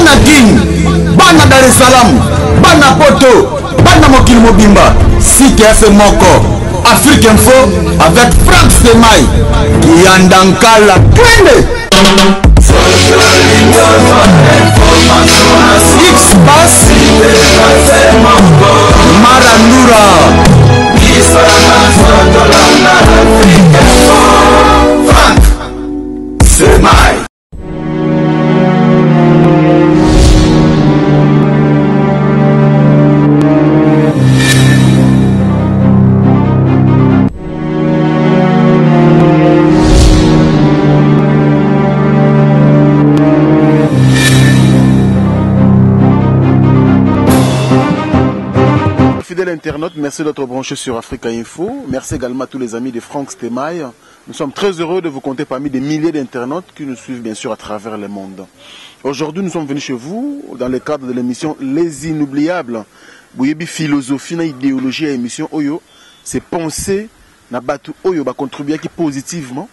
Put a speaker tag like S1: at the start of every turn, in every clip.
S1: bana Guine, bana Dar es Salaam, bana Poto, bana Mokili Mobimba, CTF Moko, Afrique Info avec Franck Stemai, Kiandankala, Twende. X-Pass, Marandura, Franck Stemai.
S2: Fidèles internautes, merci d'être branchés sur Africa Info. Merci également à tous les amis de Franck Stemai. Nous sommes très heureux de vous compter parmi des milliers d'internautes qui nous suivent bien sûr à travers le monde. Aujourd'hui, nous sommes venus chez vous dans le cadre de l'émission Les Inoubliables. Bouyebi philosophie, na idéologie à l'émission Oyo, c'est penser na batu Oyo ba contribuer positivement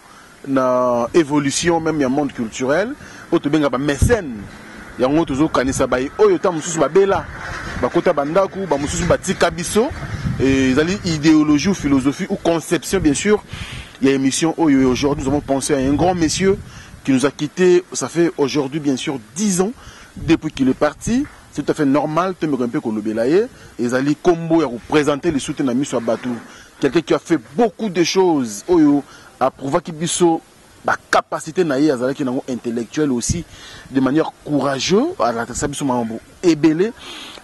S2: na évolution même du monde culturel. Oto benga ba mécène. Yango tozo kanisa ba Oyo ta mususu ba bela. Bakota bandaku, bamususu batika biso, et idéologie ou philosophie ou conception bien sûr. Il y a une émission Oyo et aujourd'hui nous avons pensé à un grand monsieur qui nous a quittés, ça fait aujourd'hui bien sûr 10 ans depuis qu'il est parti. C'est tout à fait normal, tu me rappelles qu'on le belaye, et Zali Kombo a représenté les soutiens de Misso Abatou. Quelqu'un qui a fait beaucoup de choses, Oyo, a prouvé qu'il biso la capacité intellectuelle aussi de manière courageuse à la et belé.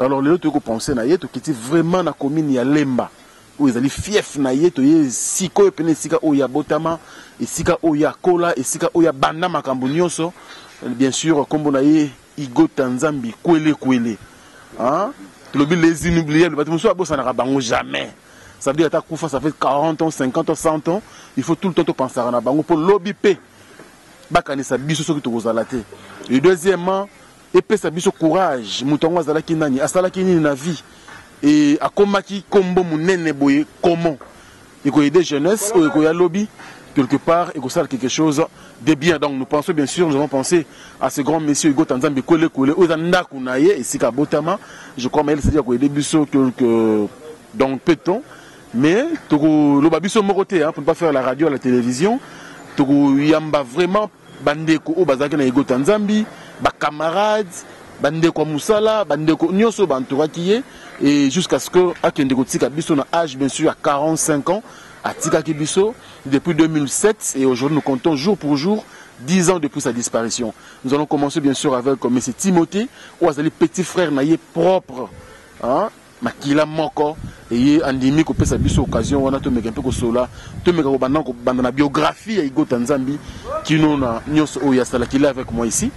S2: Alors les autres penser naïe to qui vraiment na commune ya Lemba où ils allaient fief naïe to ye siko pene sika oya botama et sika oya kola et sika oya banda makambunyoso bien sûr comme naïe Igo Tanzambi kwele hein to lobi les inoubliables batumoso abosa na bango jamais. Ça veut dire que ça fait 40 ans, 50 ans, 100 ans. Il faut tout le temps penser à Bango pour lobby P. Bakane sa biso soki to kozalate. Et deuxièmement, épée sa biso courage. Mutongo azalaki nani, asalaki nini na vie. Et akomaki kombo munene boye comment. Il faut aider jeunesse ou il faut y lobby quelque part et ça quelque chose de bien. Donc nous pensons bien sûr, nous avons pensé à ce grand monsieur Igo Tanzambi Kole Ozanda Kunaye et Sika Botama. Je crois mais c'est dire qu'il y a des biso quelques donc peut-on. Mais le babiso moroté pour ne pas faire la radio à la télévision, yamba vraiment bandeko o bazaki na Igo Tanzambi, ba camarades, bandeko Musala, bandeko nyoso bantouraki et jusqu'à ce que akendeko tika biso na âge bien sûr à 45 ans à tika biso depuis 2007 et aujourd'hui nous comptons jour pour jour 10 ans depuis sa disparition. Nous allons commencer bien sûr avec M. Timothée ou azali petit frère naïe propre hein makila moko et andimi ko pesa biso occasion wana to meka mpeko sola to meka ko banda na biographie ya Igo Tanzambi qui nous na nyos oya sala qui est avec moi ici.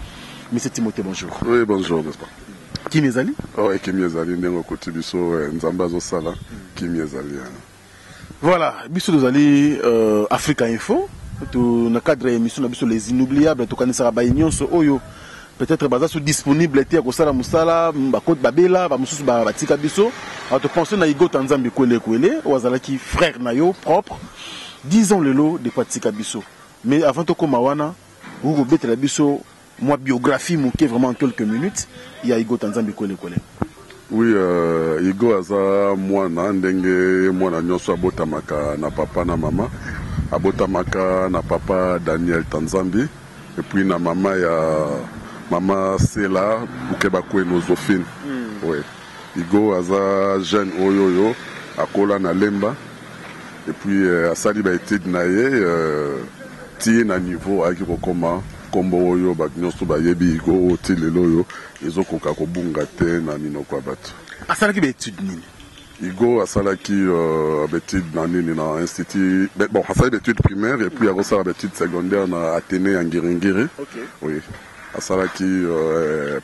S2: Monsieur Timothée, bonjour.
S3: Oui, bonjour, n'est-ce pas?
S2: Qui m'ezali?
S3: Oh, qui m'ezali ndengo koti biso nzamba zo sala qui m'ezali.
S2: Voilà, biso dozali Africa Info to na cadre émission na biso les inoubliables to kanisa ba nyos oyo peut-être baza sont disponibles te ko sala musala ba côte babela ba mususu ba batika biso à te penser na Igo Tanzambi kwele ou azalaki frère na yo propre 10 ans lelo de patika biso mais avant to koma wana vous betela biso moi biographie moké vraiment en quelques minutes il y a Igo Tanzambi kwele
S3: oui Igo aza mwana ndenge mwana nyoso abotamaka na papa na mama abotamaka na papa Daniel Tanzambi et puis na mama ya Mama Sela Bukeba Zofine. Oui. Igo aza jeune oyoyo akola na Lemba et puis asali ba étude na ye tie na niveau aki kokoma kombo oyo ba nyonso ba yebi Igo tilelo yo ezokoka kobunga te na minoko abatu.
S2: Asala ki ba étude nini?
S3: Igo asalaki étude na nini na institut bon asali étude primaire et puis akosala étude secondaire na Athénée en Ngiringiri. OK. Oui. Asalaki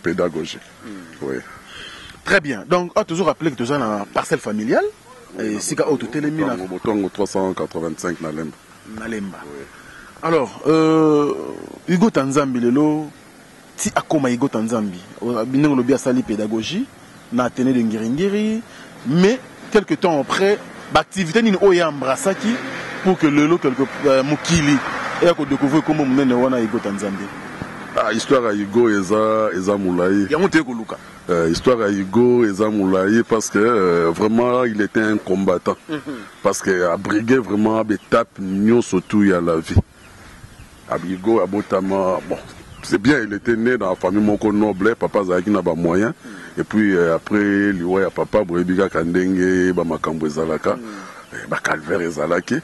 S3: pédagogie. Oui.
S2: Très bien. Donc, on a toujours rappelé que tu as une parcelle familiale. Et si tu as tout éliminé.
S3: 385 na Lemba.
S2: Na Lemba. Oui. Alors, Igo Tanzambi, si akoma Igo Tanzambi, binengo lobi asali pédagogie, na Athénée de Ngiringiri, mais quelques temps après, l'activité ni oya embrassaki pour que le quelque mukili et à découvrir comment on est Igo Tanzambi.
S3: Histoire à Igo Eza Moulaye. Histoire à Igo Eza Moulaye parce que vraiment il était un combattant. Parce qu'il a brigué vraiment des tapes surtout à la vie. Igo Abotama, bon, c'est bien, il était né dans la famille Moko Noble, papa Zaki n'a pas moyen. Et puis après, il y a papa Boebiga Kandenge, Makambo Zalaka, Calvaire et Zalaki.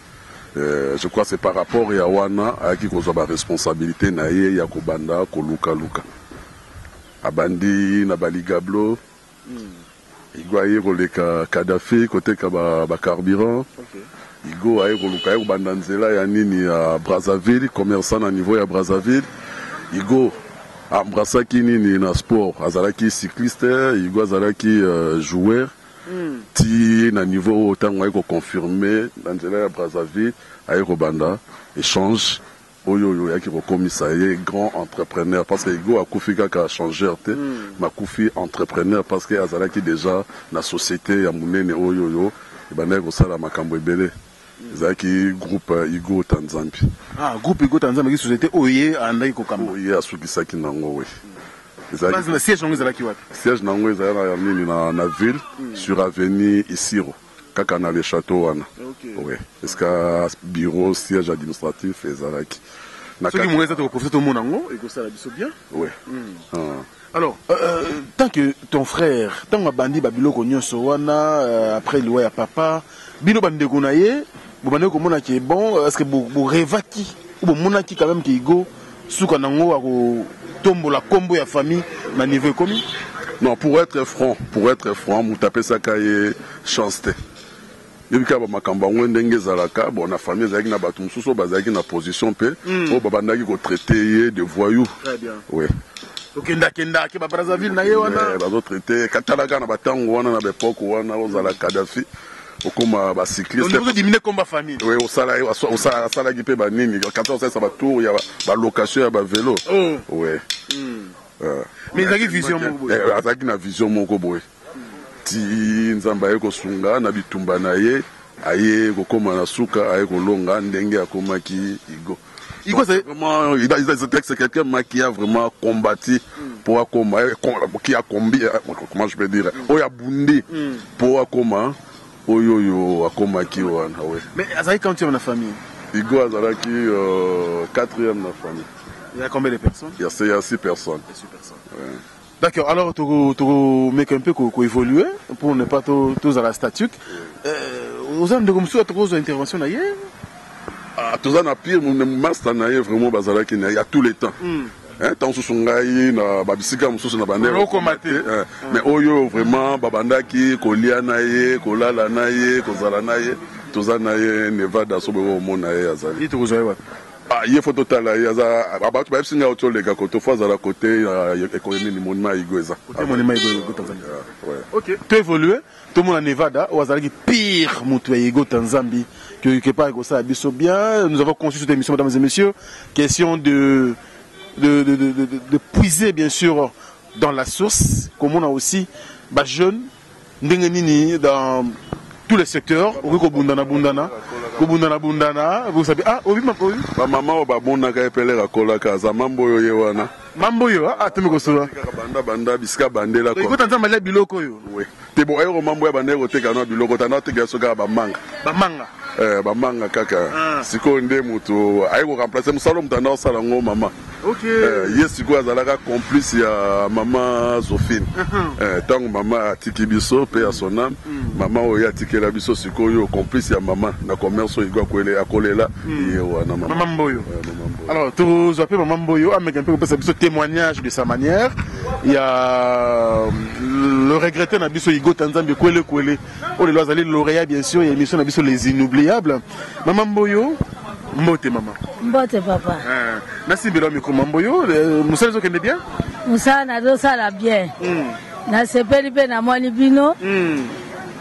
S3: Je crois que c'est par rapport à Wana à qui qu'on a la responsabilité naie ya kobanda koluka luka abandi na baligablo igo aye koleka Kadhafi côté ka ba carburant igo aye koluka ya kobanda nzela ya nini ya Brazzaville commerçant na niveau ya Brazzaville igo ambrasaki nini na sport azalaki cycliste igo azalaki joueur ti na niveau autant qu'on confirmé dans la Brazzaville avec Robanda échange oyo yaki commissaire grand entrepreneur parce que Igo a Koufika qui a changé ma Koufi entrepreneur parce que azalaki déjà la société ya munene oyo et bana ko sala makambo ebele zaki groupe Igo Tanzambi
S2: groupe Igo Tanzambi qui société oye andai ko kambo
S3: oye asukisaki nango we
S2: le siège
S3: nango ezala na ville sur avenue Isiro kaka na le château wana ouais est-ce que bureau siège administratif ezalaki
S2: na qui mweza to profiter tout monango et que ça la biso bien
S3: ouais
S2: alors tant que ton frère tant bandi babilo ko nyonso wana après le ya papa bino bande ko naye bo bande ko mona ki bon est-ce que bo revaki ou bo mona ki quand même ki Igo suka nango ako tombo la combo ya famille na niveau commun.
S3: Non, pour être franc, vous tapez ça cahier chancete. Il y a makamba ndenge zalaka bon na famille zaki na batum suso bazaki na position pe o babandaki ko traiter de voyous.
S2: Très bien.
S3: Oui.
S2: Donc kenda ke ba Brazzaville na ye wana
S3: bazo traiter katalaka na batango wana na bepoke wana ozala Kadhafi okoma ba cycliste
S2: on diminuer comme ba famille.
S3: Oui, au sala qui peut ba nini quand on sait ça ba tour il y a ba location ya ba vélo. Ouais.
S2: Mais il y a une vision moko boy.
S3: Azaki na vision moko boy. Ti nzamba yeko sunga na bitumba na ye aye kokoma na suka aye kolonga ndenge akomaki Igo.
S2: Igo c'est
S3: vraiment c'est quelqu'un qui a vraiment combattu pour akoma qui a combi comment je peux dire oya bundi pour akoma oyo akomaki wana ouais.
S2: Mais azaki quand tu es dans la famille.
S3: Igo azalaki 4e na famille.
S2: Il y a combien de personnes?
S3: Il y a 6 personnes.
S2: 6 personnes.
S3: Ouais.
S2: D'accord, alors tu mets un peu qu'on évoluer pour ne pas tous à la statue. Aux hommes de comme ça, tu as intervention d'ailleurs?
S3: Ah, tous en pire, mon master n'a vraiment bazala qui n'a tous les temps. Tant sous son gaï, na babisika mususu na bande. Mais oyo vraiment babandaki kolia naye, kolala naye, kozala naye, tous en naye Nevada sobo mona ye azali.
S2: Il te rejoint ouais.
S3: Ah, il faut total là, il y a abattu pas singa auto les gars côté fois à la côté économie du monument Igo eza.
S2: Côté monument Igo Tanzanie. Ouais. OK, tu évolues, tout le monde en Nevada, ou azali pire mutu Igo Tanzanie que pas Igo ça biso bien. Nous avons conçu cette émission mesdames et messieurs, question de puiser bien sûr dans la source comme on a aussi ba jeune ndenge nini dans tous les secteurs, au bundana, vous savez, ah, oui, ma oui.
S3: Ma maman, au babona, quand elle est à Kolaka, sa mambo yo yewana.
S2: Mambo yo, ah, tu me connais.
S3: Banda, biska bandela.
S2: Écoute, t'entends mal biloko yo.
S3: Oui. T'es bon, aéro mambo ya bandela, au tegano biloko, t'as noté que soga bamanga.
S2: Bamanga.
S3: Bamanga kaka. Siko nde mutu, aéro remplacer musalo mutanda sala ngo mama.
S2: OK.
S3: Yesiko azalaka complice ya maman Zofine. Tant maman atiki biso pe à son âme, maman oya tikela biso siko yo complice ya maman na commerce Igo akolela wana maman.
S2: Maman Mboyo. Alors, tu appelles Maman Mboyo, avec un peu ce témoignage de sa manière. Il y a le regretté Nabiso Igo Tanzanie Kwele. Oh, les lois lauréat bien sûr, il y a émission Nabiso les inoubliables. Maman Mboyo. Mbote maman.
S4: Mbote papa.
S2: Merci Bélo Miko Mamboyo. Moussa les okende bien?
S4: Moussa na do sala bien. Na sepeli pe na moni bino.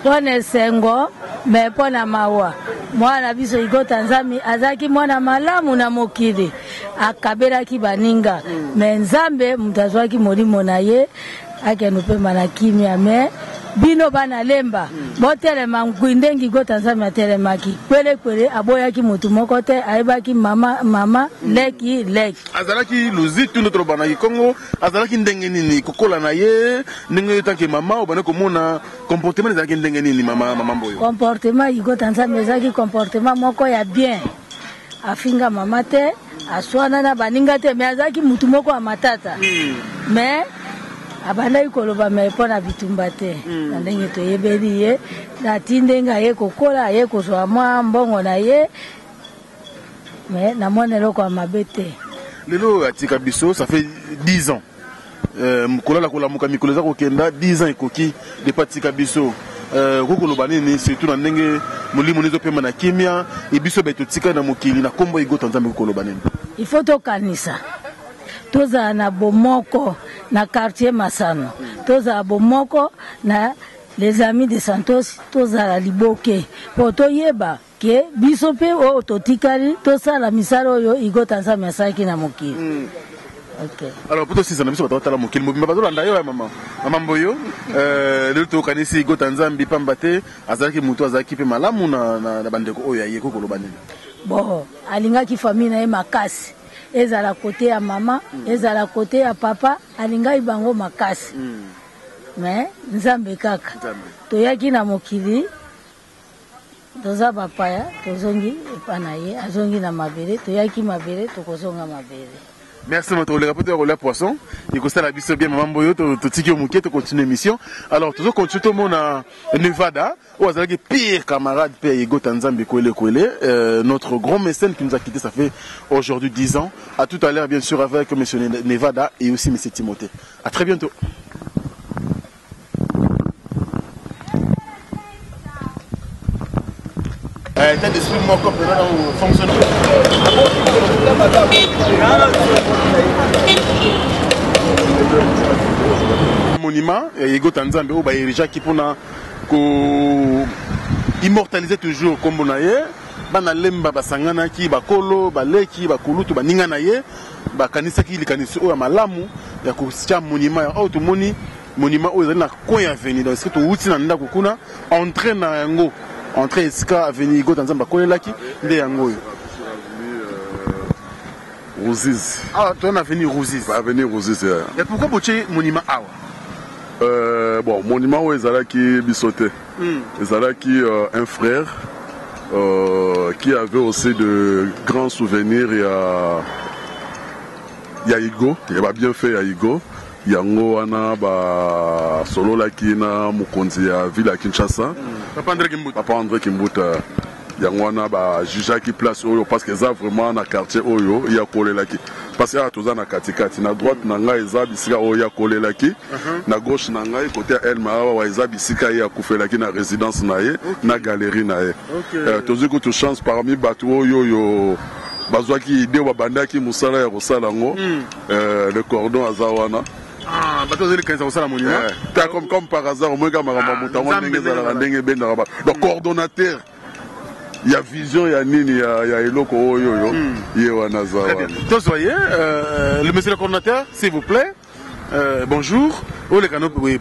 S4: Pone sengo me pona mawa. Mwana biso Igo Tanzanie azaki mwana malamu na mokili. Akabela ki baninga. Me nzambe mutazwaki molimo na ye. Ake nupe mana kimia me bino bana lemba botelema ndengi Igota Nzambe atelemaki kwele aboyaki mutu moko te ayebaki mama leki
S2: azalaki luzitu notre banaki Congo azalaki ndenge nini kokola na ye ndenge tanke mama obane komona comportement ezalaki ndenge nini mama mboyo
S4: comportement Igota Nzambe ezalaki comportement moko ya bien afinga mama te aswana na baninga te mais azalaki mutu moko ya matata mais abandaki koloba me mpona bitumba te na ndenge toyebeli ye nati ndenge aye kokola aye kozwa mwa mbongo na ye me namoni eloko ya mabe te
S2: lelo atika biso ça fait 10 ans kolala kolamuka mikolo eza kokenda 10 ans ekoki depa atika biso kokoloba nini surtout na ndenge molimo nezopema na kimia ebiso betotika na mokili na kombo Igota Nzambe kokoloba nini
S4: il faut tokanisa tozala na bomoko na quartier Masano tozala bomoko na les amis de Santos tozala liboke po toyeba ke biso pe o totikali tosala misala oyo Igota Nzambe asalaki na mokili. Okay.
S2: Alors pour toi si ça na biso batala mokili mobimba bazolanda yo ya mama mboyo lelo tokanisi Igota Nzambe pamba te azalaki mutu azalaki pe malamu na bandeko oyo aye kokoloba nini
S4: bon alingaki famille na ye makasi ezala côté ya mama ezala côté ya papa alingai bango makasi mais Nzambe kaka toyaki na mokili toza bapaya tozongi epana ye azongi na mabele toyaki mabele tokozonga mabele.
S2: Merci mon tour rapporteur au poisson il constate la biso bien maman boyo to tiki au mouquet to continue l'émission alors toujours continue tout le monde à Nevada où azalaki pire camarade père Igota Nzambe kwele notre grand mécène qui nous a quitté ça fait aujourd'hui 10 ans à tout à l'heure bien sûr avec monsieur Nevada et aussi monsieur Timothée à très bientôt. État d'esprit moi comme fonctionne. Monument Igota Nzambe au bairija qui pona ko immortaliser toujours comme bonaye bana lemba basangana ki bakolo baleki bakulutu baninga na ye bakanisa ki likanisi o ya malamu ya ko sia monument ya auto moni monument o ezali na coin avenue donc c'est to wuti na ndako kuna entrer na yango entrée iska avenue Igota Nzambe kolelaki nde yango yo
S3: Rouzizi.
S2: Ah, tu es avenue Rouzizi.
S3: Avenue Rouzizi.
S2: Et pourquoi tu monument awa?
S3: Bon, monument où Ezalaki bisoté. Ezalaki un frère qui avait aussi de grands souvenirs. Il y a Igo, il a bien fait à Igo. Yango wana ba solo laki na mukonzi ya ville ya Kinshasa. Papa André Kimbuta. Yango wana ba juge qui place oyo parce que ça vraiment na quartier oyo ya kolelaki. Parce que à toza na katikati na droite na ngai eza bisika oyo ya kolelaki. Na gauche na ngai côté Elma wa eza bisika ya kufelaki na résidence na ye na galerie na ye. Tozi ko to chance parmi bato oyo yo bazwaki idée wa bandaki musala ya kosala ngo le cordon azawana.
S2: Ah, bateau de l'école, ça la monument.
S3: Comme par hasard, au moins, donc coordonnateur. Il y a vision, il y a nini, il y a eloko oyo yo, il y a wanazawa.
S2: Donc soyez le monsieur le coordonnateur, s'il vous plaît. Bonjour. Oh les canaux, oui,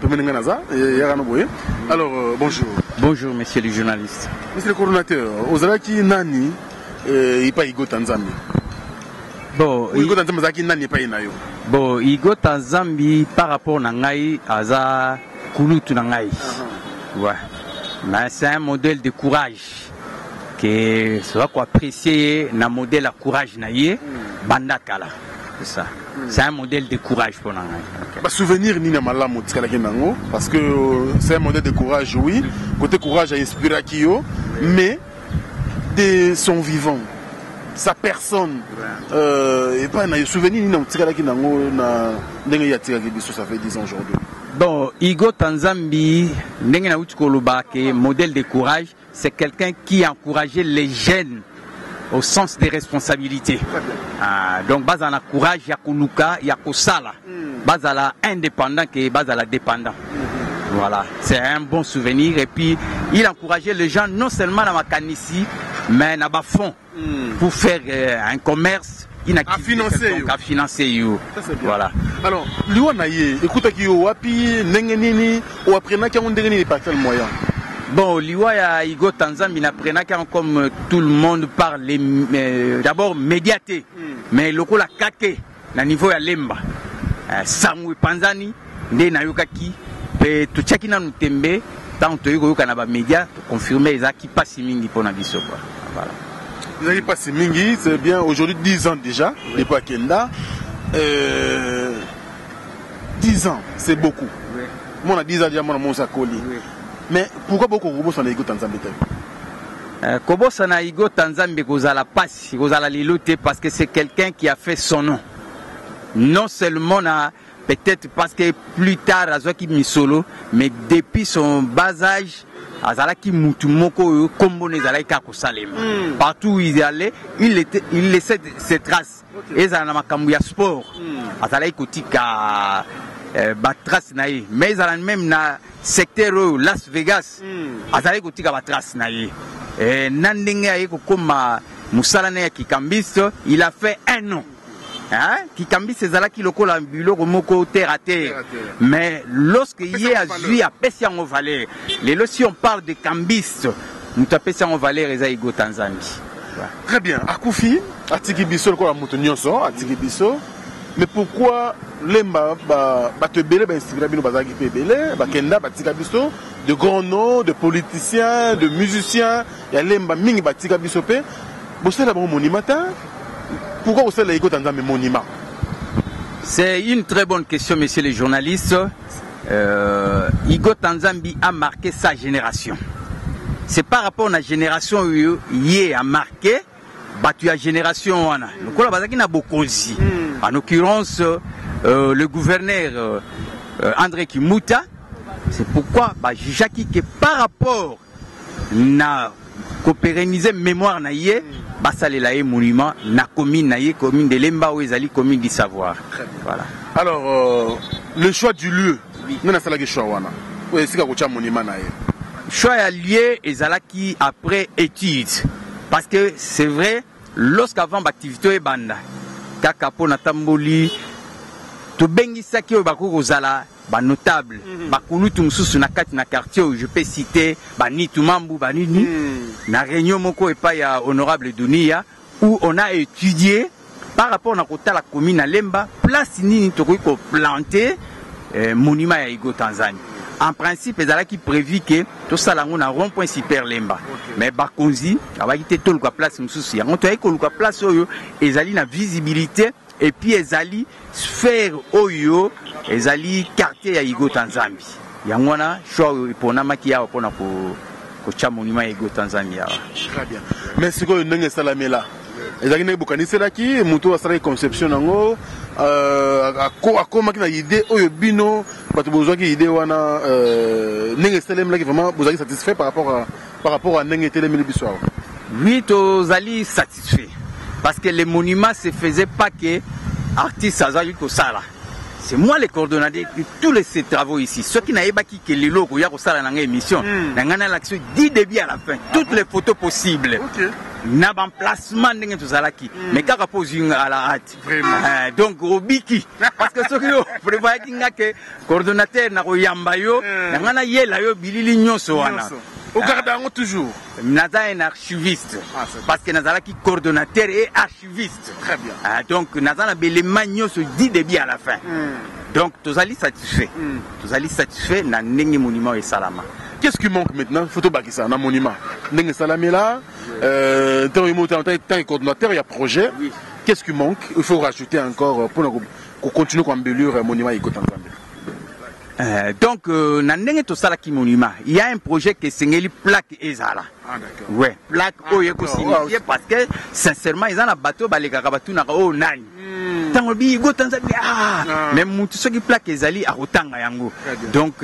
S2: alors bonjour. Bonjour monsieur le journaliste. Monsieur le coordonnateur, ozalaki nani ipa Igota Nzambe.
S5: Bon,
S2: Igota Nzambe zaki nani ipa inayo.
S5: Bon, Igota Nzambe par rapport à ngai aza kulutu na ngai. Ouais. Mais c'est un modèle de courage que ça va apprécier un modèle à courage naie bandakala. C'est ça. C'est un modèle de courage pour ngai.
S2: Bah souvenir ni na malamu tikala kenango parce que c'est un modèle de courage oui, côté courage a inspiré Akio mais de son vivant. Sa personne et pas na souvenir ni na tikala kenango na ndenge ya tikala biso ça fait 10 ans aujourd'hui.
S5: Bon, Igota Nzambe ndenge na utikoloba ke modèle de courage, c'est quelqu'un qui encourageait les jeunes au sens des responsabilités. Donc bazala courage ya koluka ya kosala. Bazala indépendant que bazala dépendant. Voilà, c'est un bon souvenir et puis il encourageait les gens non seulement dans Makanisi mais dans bas fond pour faire un commerce une activité à financer. Voilà.
S2: Alors, Liwa Naye, écoute qui wapi, nengeni, ou après n'a qu'un dernier par quel moyen?
S5: Bon, Liwa ya Igo Tanzambi n'apprena comme tout le monde parle, d'abord médiaté, mais le coup la kake, na niveau ya lemba, Samui Panzani, ne na yokaki, pe tu chaki na nutembe, tant que tu yoka na ba média, confirmer les qui passe mingi pour na biso quoi. Voilà.
S2: Vous avez passé mingi, c'est bien aujourd'hui 10 ans déjà, les pas Kenda. 10 ans, c'est beaucoup. Oui. Moi, on a 10 ans déjà, moi, on a Koli. Oui. Mais pourquoi beaucoup de Kobo Igo Tanzambi?
S5: Kobo Igo Tanzambi, Kozala passe, Kozala lilote, parce que c'est quelqu'un qui a fait son nom. Non seulement, peut-être parce que plus tard, Azoki Misolo, mais depuis son bas âge, Azalaki Mutumoko, Kombo Nezalaki Kakosalem. Partout où il allait, il laissait ses traces. Et ça n'a pas sport. Azalaki Kotika Batras Naï. Mais il a même na secteur Las Vegas. Azalaki Kotika Batras Naï. Et Nandenge Aiko comme Moussalane Kikambiste, il a fait un an. Hein? Kikambi c'est Zalaki loko la bulo moko terre à terre. Mais lorsque il y a Zui à Pessian Valère, si on parle de cambistes, nous tapons en Valère et Igo Tanzambi.
S2: Très bien. Akoufi, Atiki Bisso, quoi, Moutonioso, Atiki Bisso. Mais pourquoi Lemba te belé, Instagram, Bazaki Pebele, Bakenda, Batika Bisso, de grands noms, de politiciens, de musiciens, il y a Lemba Ming Batika Bisso Pe, vous savez d'abord Monimata. Pourquoi vous savez Igo Tanzambi monument?
S5: C'est une très bonne question, messieurs les journalistes. Igo Tanzambi a marqué sa génération. C'est par rapport à la génération où il a marqué, battu la génération. En l'occurrence, le gouverneur André Kimuta. C'est pourquoi Jackie, que par rapport à pérenniser mémoire naïe, Basalelaye monument na commune naïe, commune de Lemba ou Ezali, commune du savoir. Voilà.
S2: Alors, le choix du lieu, nous avons fait le choix. Oui, c'est un monument naïe.
S5: Choix à lieu Ezalaki après étude. Parce que c'est vrai, lorsqu'avant l'activité est banda, Kakapo Natamboli, tout bengi saki au Bakou Rosala, notable, Bakounutum sous na quartier où je peux citer Banitumambu, Banini, na réunion Moko et pas ya honorable Dunia, où on a étudié par rapport à la commune à Lemba, place ni toko planter monument à Igo Tanzanie. En principe, ils ont prévu que tout ça là on a rond-point super Lemba. Mais Bakonzi, va quitter tout le place souci. On a la place où ils ont la visibilité et puis ils ont sphère oyo, ils ont quartier à Igo Tanzambi. Yangwana choix pour namakia pour kocha monument Igo Tanzanie.
S2: Très bien. Mais ce que nous avons là, ils ont beaucoup c'est là qui muto asala conception nango akoma kina idée oyo bino bato bozwaki idée wana nenge selem là qui vraiment vous êtes satisfait par rapport à nenge telem biso.
S5: Oui, tous allez satisfait parce que les monuments se faisaient pas que artistes azali ko sala. C'est moi le coordonnateur de tous ces travaux ici. Ceux qui n'avaient pas quitté les locaux, il y a aussi dans l'émission. Dans l'action, 10 débits à la fin. Toutes les photos possibles. N'a pas placement de tout ça là qui. Mais quand on pose à la hâte. Donc, Robiki. Parce que ceux qui ont prévoit que coordonnateur n'a pas yambayo, n'a pas yélayo bilili nyosoana.
S2: Au gardant toujours.
S5: Naza est un archiviste. Parce que Naza qui coordonnateur et archiviste.
S2: Très bien.
S5: Donc Naza a les magnos se dit débit à la fin. Donc tous allez satisfait. Tous allez satisfait na nengi monument et salama.
S2: Qu'est-ce qui manque maintenant? Photo bakisa na monument. Nengi salama là. Tant coordonnateur il y a projet. Qu'est-ce qui manque? Il faut rajouter encore pour continuer à embellir le monument Igo Tanzambi.
S5: Donc, dans tout ça qui monument, il y a un projet qui est une plaque Ezala.
S2: Ah d'accord.
S5: Ouais, plaque Oyeko signifié parce que sincèrement ils ont un bateau balé karabatu na o nani. Tango bi Igo Tanzambi même tout ce qui plaque Ezali a otanga yango. Donc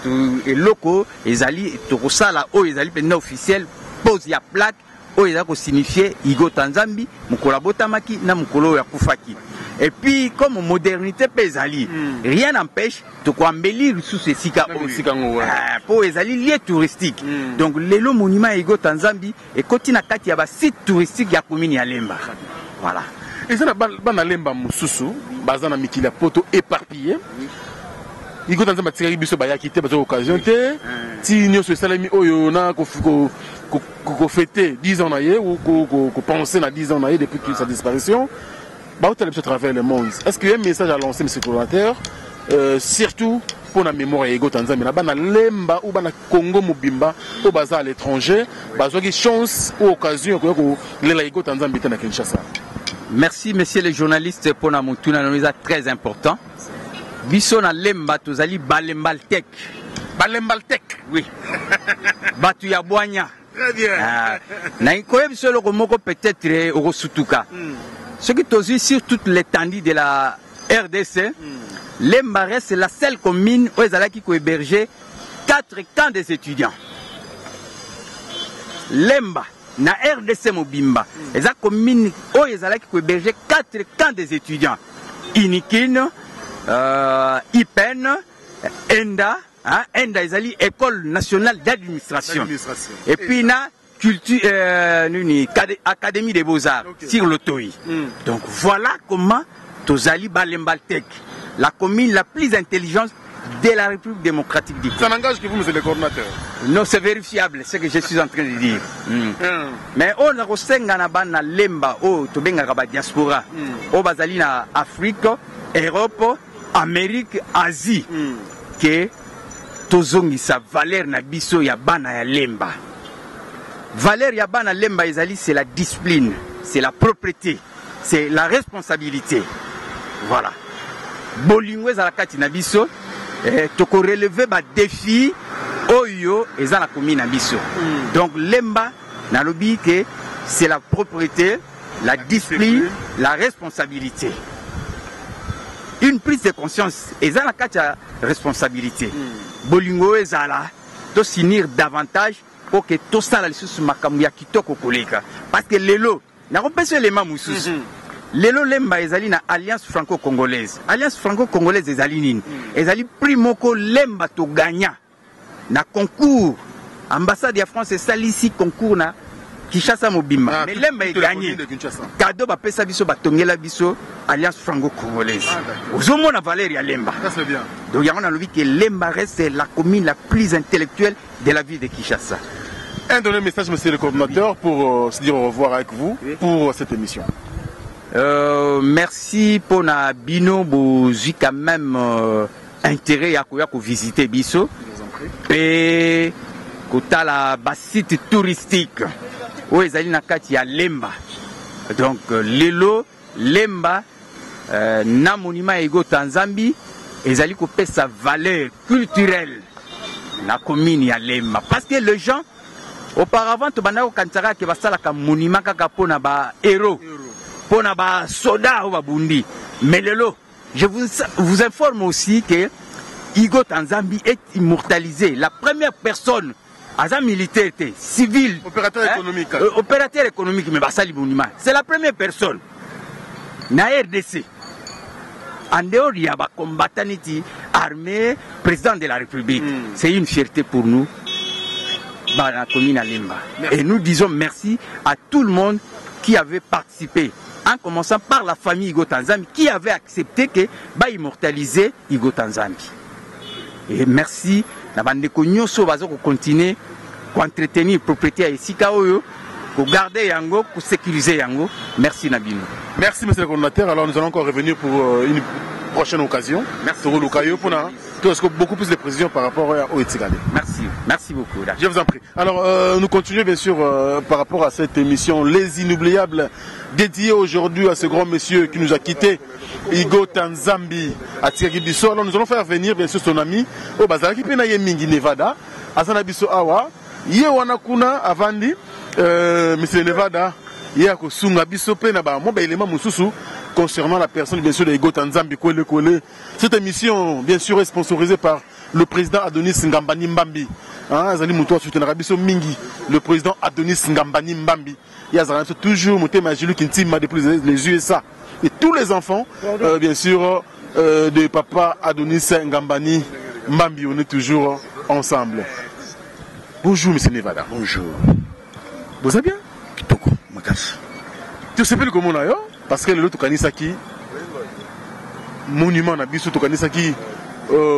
S5: tout et locaux Ezali tout ça là o Ezali pendant officiel pose ya plaque o Ezako signifié Igo Tanzambi mukolo botamaki na mukolo ya kufaki. Et puis, comme modernité pesali, rien n'empêche de embellir sous ces sika pour les lieux touristiques. Donc, les monuments Igo Tanzambi et Kotina Kati y a site touristique ya commune ya Lemba. Voilà.
S2: Et ça, na lemba mususu, bazana mikila poto éparpillé. Il go dans un matériel biso ba yakité ba occasion té. Ti nyo so salami oyo na ko fêter 10 ans naie ou ko penser na 10 ans naie depuis sa disparition. Ba au à travers le monde. Est-ce qu'il y a un message à lancer monsieur le coordinateur surtout pour la mémoire ya Igo Tanzambi na bana lemba ou bana Congo mobimba ou baza à l'étranger, bazo ki chance ou occasion ko lela Igo Tanzambi na Kinshasa.
S5: Merci, messieurs les journalistes, pour la moutuna, très important. Biso na lemba tozali balembaltek.
S2: Balembaltek.
S5: Oui. Batu ya boanya.
S2: Très bien.
S5: Na ikoye biso loko moko peut-être au Sutuka. Ce qui tozi sur toute l'étendue de la RDC, Lemba reste la seule commune où ezalaki ko héberger 4 camps des étudiants. Lemba na RDC mobimba eza commune oyo ezalaki ko héberger 4 camps des étudiants. Inikin, Ipen, Enda, Enda ezali école nationale d'administration. Et puis na culture académie des beaux-arts sur l'Otoi. Donc voilà comment tozali balembaltek, la commune la plus intelligente de la République démocratique du Congo.
S2: Ça n'engage que vous, monsieur le coordinateur?
S5: Non, c'est vérifiable, ce que je suis en train de dire. Mais on a resenga na bana lemba o to benga ba diaspora. O bazali na Afrique, Europe, Amérique, Asie. Que tozongi sa valeur na biso ya bana ya lemba. Valeur ya bana lemba ezali c'est la discipline, c'est la propreté, c'est la responsabilité. Voilà. Bolingo za la kati na biso. Toko relever ba défi oyo eza la commune biso. Donc lemba na lobi que c'est la propriété, la discipline, la responsabilité. Une prise de conscience eza la kacha responsabilité. Bolingo ezala to s'unir davantage pour que tout ça la lisusu makambu ya kitoko koleka parce que lelo na kopesa les mamususu. Lelo lemba ezali na alliance franco-congolaise. Alliance franco-congolaise ezali nini? Ezali primoko lemba to gagna na concours. Ambassade de France esali ici concours na Kinshasa mobimba. Mais lemba est gagné. Cadeau ba pesa biso ba tongela biso alliance franco-congolaise. Ozomo na valeur ya lemba.
S2: Ça c'est bien.
S5: Donc yango na lobi que lemba reste la commune la plus intellectuelle de la ville de Kinshasa.
S2: Un dernier message monsieur le coordinateur pour se dire au revoir avec vous pour cette émission.
S5: Merci pour na bino bozi quand même intérêt à visiter biso et kota la site touristique où ezali na kati ya lemba. Donc lelo lemba na monument Igo Tanzambi ezali ko pesa valeur culturelle la commune ya lemba parce que les gens auparavant to banda ko kantara ke basala ka monument kaka pona ba héros pour na soda ou babundi. Mais lelo, je vous informe aussi que Igo Tanzambi est immortalisé. La première personne, agent militaire, civil,
S2: opérateur économique.
S5: Opérateur économique, mais basali monument. C'est la première personne. Na RDC. En dehors, il y a des combattants armés, président de la République. C'est une fierté pour nous. La commune à Lemba. Et nous disons merci à tout le monde qui avait participé. En commençant par la famille Igo Tanzambi qui avait accepté que va immortaliser Igo Tanzambi. Et merci, la bande de Konyoso va continuer à entretenir la propriété à Esika Oyo, pour garder Yango, pour sécuriser Yango. Merci Nabino.
S2: Merci monsieur le coordinateur. Alors nous allons encore revenir pour une prochaine occasion.
S5: Merci.
S2: Pour l'occasion pour beaucoup plus de précisions par rapport au Etigale.
S5: Merci, merci beaucoup.
S2: Je vous en prie. Alors nous continuons bien sûr par rapport à cette émission Les Inoubliables, dédiée aujourd'hui à ce grand monsieur qui nous a quitté, Igo Tanzambi à Tigagi-Bisso. Alors nous allons faire venir bien sûr son ami au Bazaraki Penaye Mingi Nevada, Asana Bisso Awa, Yewanakuna Avandi, monsieur Nevada, Yako Sunga Bisso Penaba, Moba Elema Moussousou. Concernant la personne bien sûr de Igo Tanzambi Kole Kole. Cette émission bien sûr est sponsorisée par le président Adonis Ngambani Mbambi. Azali Moutoua soutenera biso Mingi, le président Adonis Ngambani Mbambi. Il y a toujours Mouté Majilou Kintima depuis les USA. Et tous les enfants, bien sûr, de papa Adonis Ngambani Mbambi, on est toujours ensemble. Bonjour monsieur Nevada.
S6: Bonjour.
S2: Vous allez bien?
S6: Kitoko, Makas.
S2: Tu sais plus comment on a? parce que l'autre kanisaki monument na biso to kanisaki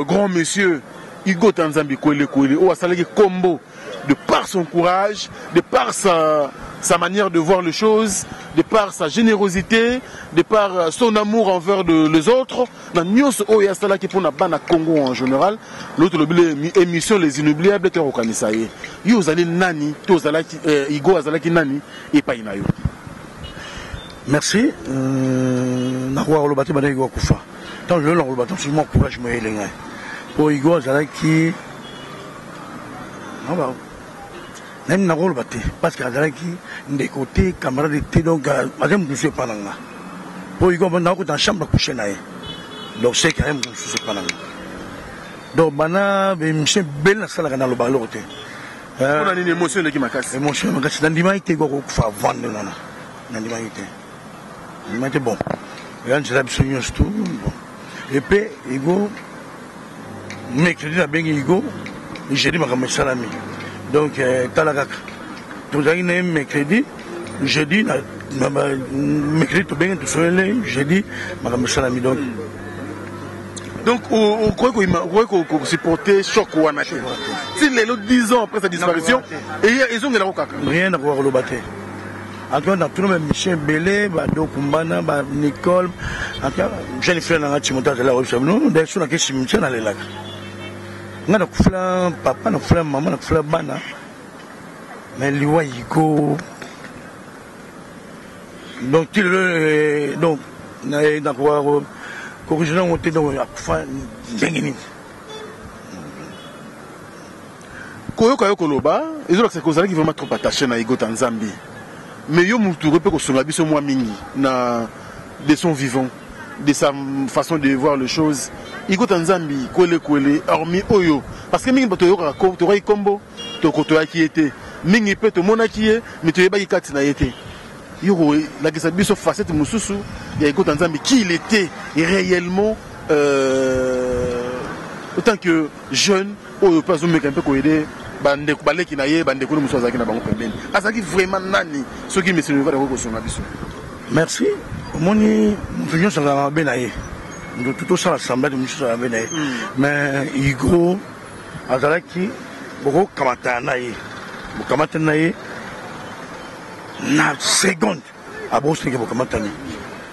S2: grand monsieur Igo Tanzambi Kwele Kwele o asalaki combo de par son courage, de par sa manière de voir les choses, de par sa générosité, de par son amour envers les autres. Dans Nyos Oyastala qui pour na Congo en général, l'autre émission Les Inoubliables qui est organisaye. Yo zali nani, to zalaki Igo azalaki nani et pas inayo.
S6: Merci. Na kwa lo bati bana Igo kufa. Tant je lo bati seulement courage mo elenga. Pour Igo azalaki ah même na rôle baté parce que azalaki des côtés camarade était donc madame ne sait pas nanga pour Igo na ko dans chambre coucher nae donc c'est quand même ne sait pas nanga donc bana be monsieur belle sala kana lo balo côté
S2: on a une émotion qui makasi
S6: dans l'humanité ko fa vendre nana dans l'humanité mais bon rien c'est absolument tout et puis Igo mercredi la bengi Igo jeudi makambo salami donc talakaka tozalaki na ye mercredi jeudi mercredi tobenge tosolele jeudi makambo salami donc
S2: okoki supporter choc wana te si lelo 10 ans après sa disparition ezongelako kaka
S6: rien nakoka koloba te encore na tuna Michel Belé badokumbana ba Nicole jeune frère nanga Timothée azala koyebisa bino dayeso nake cimetière nalelaka nga na kufula papa na kufula mama na kufula bana mais liwa Igo donc donc na ko corrigera ngote donc akufa ndenge nini
S2: koyoka yo koloba ezolakisa kozalaki vraiment trop attaché na Igo Tanzambi mais yo mutu repe kosonga biso mwa mingi na de son vivant de sa façon de voir les choses. Igo Tanzambi Kwele Kwele hormis oyo parce que mingi bato yoka ko to ray combo to ko toaki était mingi pe to mona ki e mais to yeba kati na yete yo la kisa biso facette mususu ya Igo Tanzambi qui il était réellement autant que jeune oyo pas me un peu ko aider bande ko baleki na ye bande ko mususu azaki na bango pembeni azaki vraiment nani ce qui me se va ko songa biso.
S6: Merci moni mfunyo sanga benaye ndo tout ça l'assemblée de monsieur sanga benaye mais Igo azalaki boko kamata na ye na seconde abo senge boko kamata ni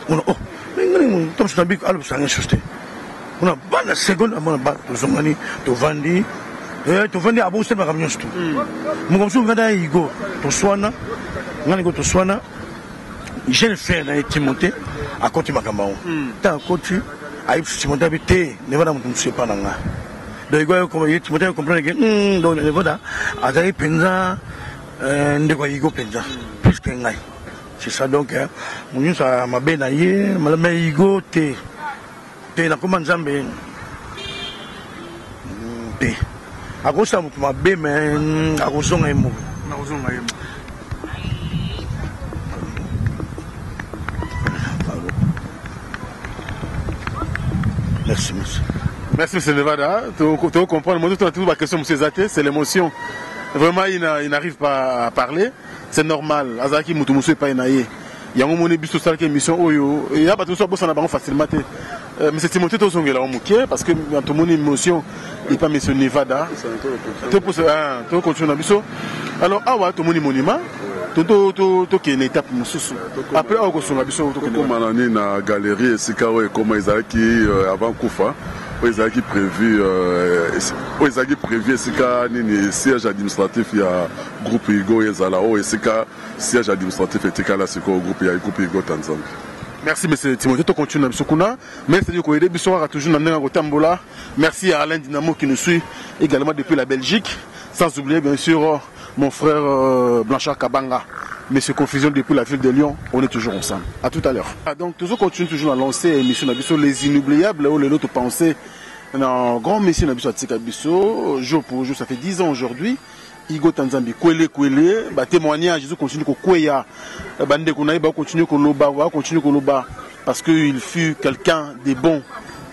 S6: on oh ngani tom sanga bik alu sanga juste on a bana seconde amona ba to zongani to vandi abo senge ba kamyon stu mo komsu ngada Igo to swana ngani go to swana jeune frère na Timothée à côté makamao tant côté aïe Timothée habité ne va pas me soucier pas nanga donc Igo comme Timothée comprendre que donc ne va azali penza ndeko Igo penza plus que ngai c'est ça donc mon ça m'a bien aïe malama Igo te na comment Nzambe te akosa mutu mabe mais akosonga emo Merci, monsieur.
S2: Merci, monsieur Nevada. Tu comprends, la question, monsieur Zate, c'est l'émotion. Vraiment, il n'arrive pas à parler. C'est normal. Azaki Moutoumousou n'est pas inaye. Il y a un moment où il y a une émission. Il y a des choses qui sont facilement. Mais c'est Timothée qui est parce que dans mon émotion, il n'est pas monsieur Nevada. Tu continues. Alors, tu as mon monument. Tu une étape après
S3: na galerie et comme avant Koufa prévu siège administratif il y a groupe Igo ezala o siège administratif et là c'est groupe Igo Tanzambi.
S2: Merci monsieur Timothée, tu continues à Bisokuna. Merci de aider Bissora toujours dans le Tambola. Merci à Alain Dynamo qui nous suit également depuis la Belgique. Sans oublier bien sûr mon frère Blanchard Kabanga. Monsieur Confusion depuis la ville de Lyon, on est toujours ensemble. A tout à l'heure. Donc toujours continue toujours à lancer l'émission Nabiso Les Inoubliables où les autres pensaient dans grand messie Nabiso Atika Bisso jour pour jour. Ça fait 10 ans aujourd'hui. Igo Tanzambi Kwele Kwele, témoignage Jésus continue ko kweya bande kunaï ba continue ko loba parce que il fut quelqu'un de bon,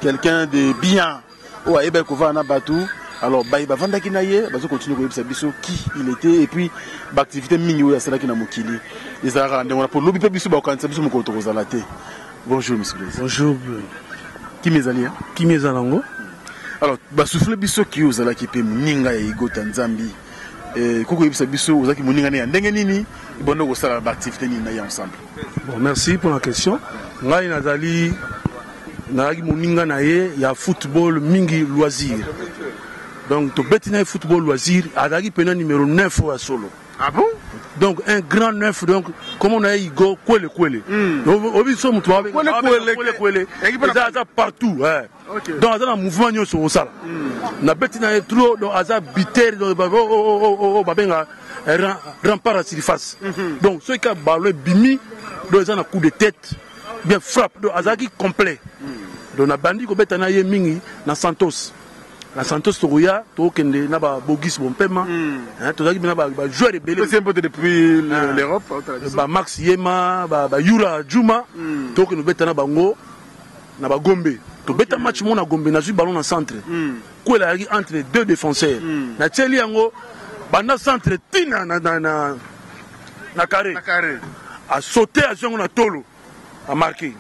S2: quelqu'un de bien. Ouais, ebe ko va na batu Alors Baïba Vandaki Naye, bazo continue à biso qui il était et puis l'activité mingi ya sala ki na mokili. Les ara ndengona pour lobi pe biso ba kanisa biso moko to zalate. Bonjour monsieur.
S6: Bonjour.
S2: Qui mezali?
S6: Qui mezalango?
S2: Alors ba souffle biso ki ozala ki pe muninga ya Igo Tanzambi. Koko yebisa biso ozaki muninga ne ya ndenge nini ibondo ko sala ba activité ni na ya ensemble.
S6: Bon, merci pour la question. Ngai nazali nagi muninga na ye ya football mingi loisir. Donc, to betina football loisir, Adagi pena numéro 9 à solo.
S2: Ah bon?
S6: Donc, un grand 9, donc, comme on a Igo, Kwele. Donc, on sommes toi, Kwele. Ça partout. Donc, on a un mouvement sur ça. On a betina trop, donc, on a biter, donc, rempart à surface. Donc, ceux qui ont ballé bimi, donc, ils ont un coup de tête, bien frappe, donc, Azaki complet. Donc, on a bandi, qu'on betana ye mingi, na Santos. La Santos Torouya, Tokende, Naba Bogis Bompema, Tozaki Naba joueur de Belé.
S2: C'est un peu depuis l'Europe.
S6: Max Yema, Yura Juma, Tokende Betana Bango, Naba Gombe. To beta match mon à Gombe, n'a eu ballon en centre. Quoi la entre deux défenseurs. Na Tcheli Yango, Banda centre Tina na carré. A sauté à Jean Tolo, a marqué.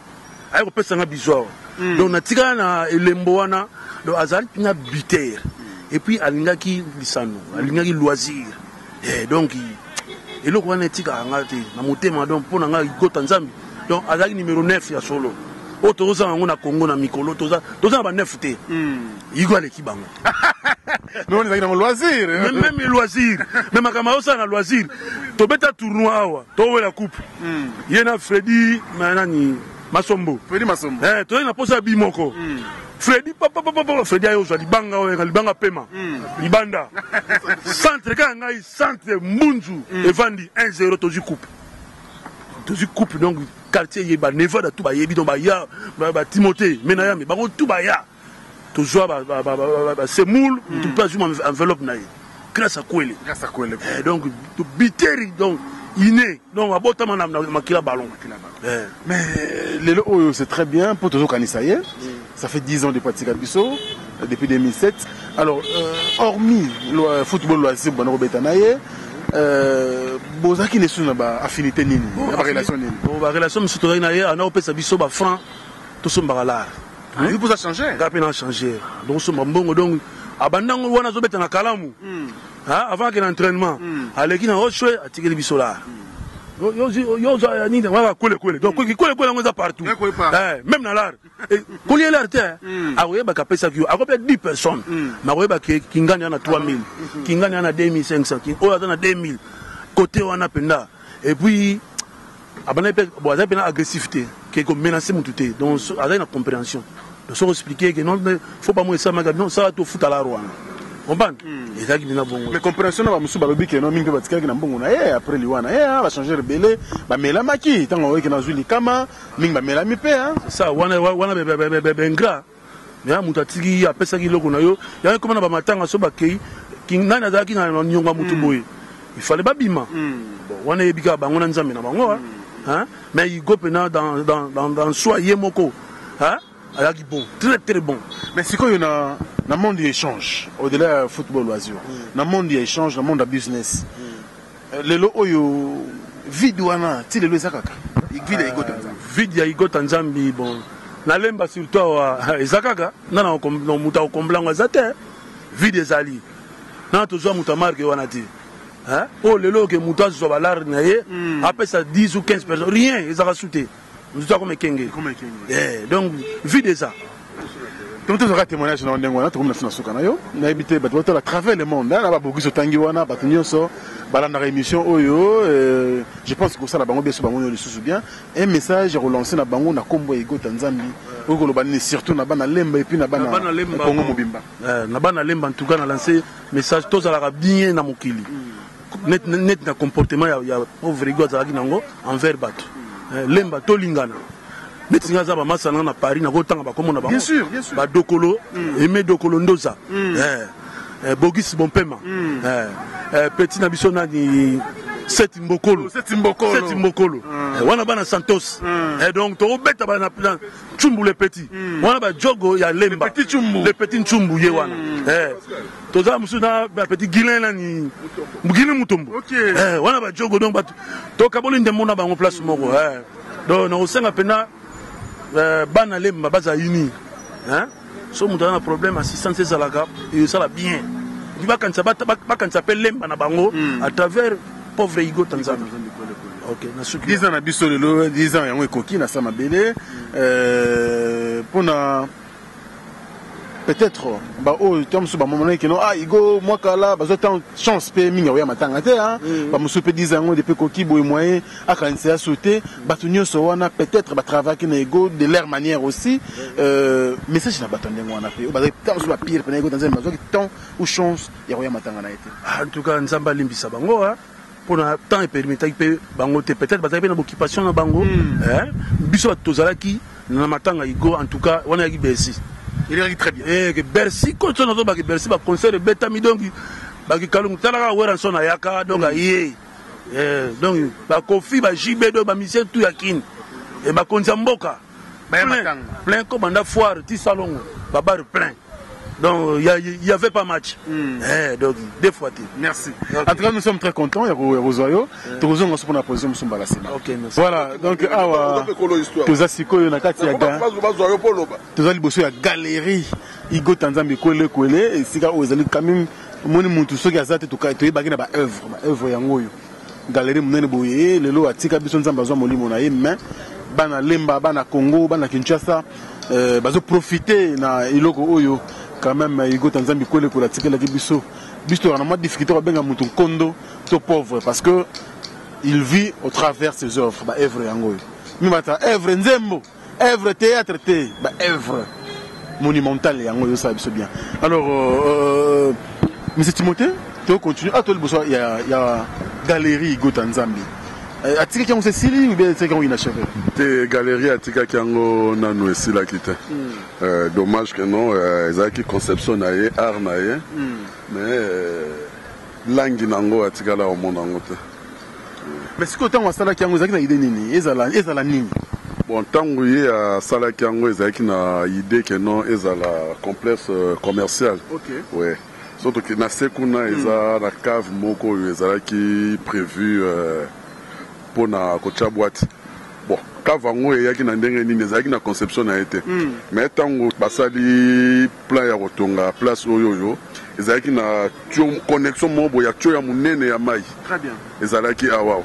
S6: Aïe, on peut s'en abisoir. Donc, na tika na Elemboana. Donc, Azal pina buter. Et puis, Alingaki Lissano, Alingaki loisir. Et donc, et là, on est tika angate, na motema donc pour nga Igo Tanzambi. Donc, Azal numéro 9 ya solo. Auto za on a Congo na Mikolo, toza ba 9 te. Igo ale kibango.
S2: Mais on est dans le loisir.
S6: Même le loisir. Même kama osa na loisir. To beta tournoi awa, to la coupe. Yena Freddy, manani Masombo.
S2: Freddy Masombo.
S6: To na posa bimoko. Freddy papa Freddy ayo za libanga pema libanda centre kanga centre Mbunzu evandi 1-0 tozi coupe donc quartier yeba Nevada tout ba yebi donc ba ya ba Timothée menaya me bango tout ba ya to joa ba semoule tout pas une enveloppe na grâce à Kwele donc to biteri donc inné donc abota na makila ballon
S2: mais le oyo c'est très bien pour toujours Kanisaye. Ça fait 10 ans de pratique à Bissau, depuis 2007. Alors, hormis le football loisir, Bono Betanaye, Bozaki ne sont pas affinité ni pas relation ni.
S6: La relation, M. Torainaye, on a opé sa Bissau, franc, tout son baralar.
S2: Il vous a changé?
S6: Il a changé. Donc, ce mbongo, donc, abandon, on a zobé na Kalamu. Avant qu'il y ait l'entraînement, à l'équipe, on a joué à tirer le Bissau là. Yo ni wa Kwele donc Kwele on est partout même dans l'art Kwele l'art a oui ba kapesa view a combien 10 personnes na oui ba kingani na 3000 kingani na 2500 o na 2000 côté wana penda et puis abana pe boza pena agressivité qui comme menacer mututé donc avec la compréhension de se expliquer que non faut pas moi ça non ça tout foot à la roi
S2: mais compréhension na musu balobi ke no mingi batikaki na mbongo na ye après liwana ye va changer rebelle ba mela maki tango weki na zuli kama mingi ba mela mi pe
S6: ça wana bengra ya mutatiki apesa ki loko na yo ya comme na ba matanga so ba kei kingana zaki na nyonga mutu boye il fallait ba bima bon wana yebika bango na nzambe na bango hein mais il go pena dans soi yemoko hein alaki bon très bon
S2: mais c'est quoi na le monde échange au-delà du football loisir le monde échange le monde de business le lo oyo vidwana ti le lo zakaka
S6: vide ya Igo Tanzambi bon na lemba surtout ezakaka na muta okomblanga zate vide ezali na to zo muta marque wana ti hein oh le lo ke muta zo balar na ye après ça 10 ou 15 personnes rien ezaka souté nous comme kenge donc vide ça.
S2: Donc tu auras témoignage dans le monde, tu comme na suka na yo, na habité bato à travers le monde, na ba bogiso tangi wana bato nyonso bala na émission oyo je pense que ça la bango bien bango le sous bien un message relancé na bango na kombo Igo Tanzambi oko lo bani surtout na bana lemba et puis na bana Congo mobimba
S6: na bana lemba en tout cas na lancer message tous ala bien na mokili net na comportement ya pauvre Igo za nango envers bato lemba to lingana Netinga za ba masana na Paris na kotanga ba komona ba.
S2: Bien sûr.
S6: Ba Dokolo, Aimé Dokolo Ndoza. Bogis Bompema. Petit na biso na ni 7 Mbokolo. Wana bana Santos. Et donc to beta bana Chumbu le petit. Wana ba Jogo ya Lemba. Le petit Chumbu ye wana. To za musuna ba petit Guilin la ni Guilin Mutombo. Wana ba Jogo donc to kaboli ndemona ba en place moko. Donc na osenga pena bana Lemba baza uni. So mutu na problème assistance ezalaka et ça la bien. Il va quand ça s'appelle Lemba na bango à travers pauvre Igo Tanzanie. OK, na suki.
S2: 10 ans na biso lelo, 10 ans yango ekoki na sama belé pona peut-être ba o tom so ba moment que non Igo moi kala ba zo tant chance pe minga ya matanga te ba muso pe 10 ans depuis koki boy moyen akanisa ya sauter batunyo so wana peut-être ba travailler na Igo de leur manière aussi message na batonde wana pe ba tant so ba pire pe na Igo Tanzanie bazo tant ou chance ya matanga na été
S6: en tout cas nzamba limbisa bango pour le temps et permettre bango te peut-être ba na occupation na bango biso tozalaki na matanga Igo en tout cas on a Bercy.
S2: Il est très bien.
S6: Et Bercy, quand on a Bercy, va concert de Betami, donc, Kalung Talaga, Weranson Ayaka, donc, donc, Kofi, JB, donc, Michel Touyakin, et Konzamboka, plein comme on a foire, petit salon, Babar plein. Donc, il n'y avait pas match. Donc, deux fois.
S2: Merci. Okay. En tout cas, nous sommes très contents. Il y a Rosario. Nous avons la position.
S6: Ok, merci.
S2: Voilà. Donc, tu as Siko, il y a Katia. Tu as Liboso, il y a Galerie. Igo Tanzambi, Kwele. Et si vous avez quand même, mon mutu, ceux qui ont été tu es bagné à œuvre. Yangoyo. Galerie, mon boye, le lot à Tika Bisson Zambazo, mon limonaï, mais, Bana Lemba, Bana Congo, Bana Kinshasa, bazo profiter na iloko oyo. Quand même, Igo Tanzambi Kwele pour la tique la Gibiso. Bisto a moins de difficulté à benga mutu kondo, to pauvre parce que il vit au travers ses œuvres, ba œuvre yangoy. Mi mata œuvre nzembo, œuvre théâtre té, ba œuvre monumentale yangoy ça biso bien. Alors monsieur Timothée, tu continues à toi le bosso il y a galerie Igo Tanzambi. Atika kiango Cécilie ou bien c'est quand il a achevé?
S3: Te galerie atika kiango nanu esila kite. Dommage que non, ezaki conception na ye, art na ye. Mais langue nango atika la au monde nango te.
S2: Mais si kotango asala kiango ezaki na idée nini? Ezala nini?
S3: Bon, tango ye asala kiango ezaki na idée que non ezala complexe commercial.
S2: OK.
S3: Ouais. Surtout que na sekuna eza na cave moko ezalaki prévu pour na kocha boîte. Bon, kavango eyaki na ndenge nini ezalaki na conception na été. Mais tango basali plan ya kotonga place oyoyo ezalaki na connexion mobo ya tio ya munene ya mai.
S2: Très bien.
S3: Ezalaki awa.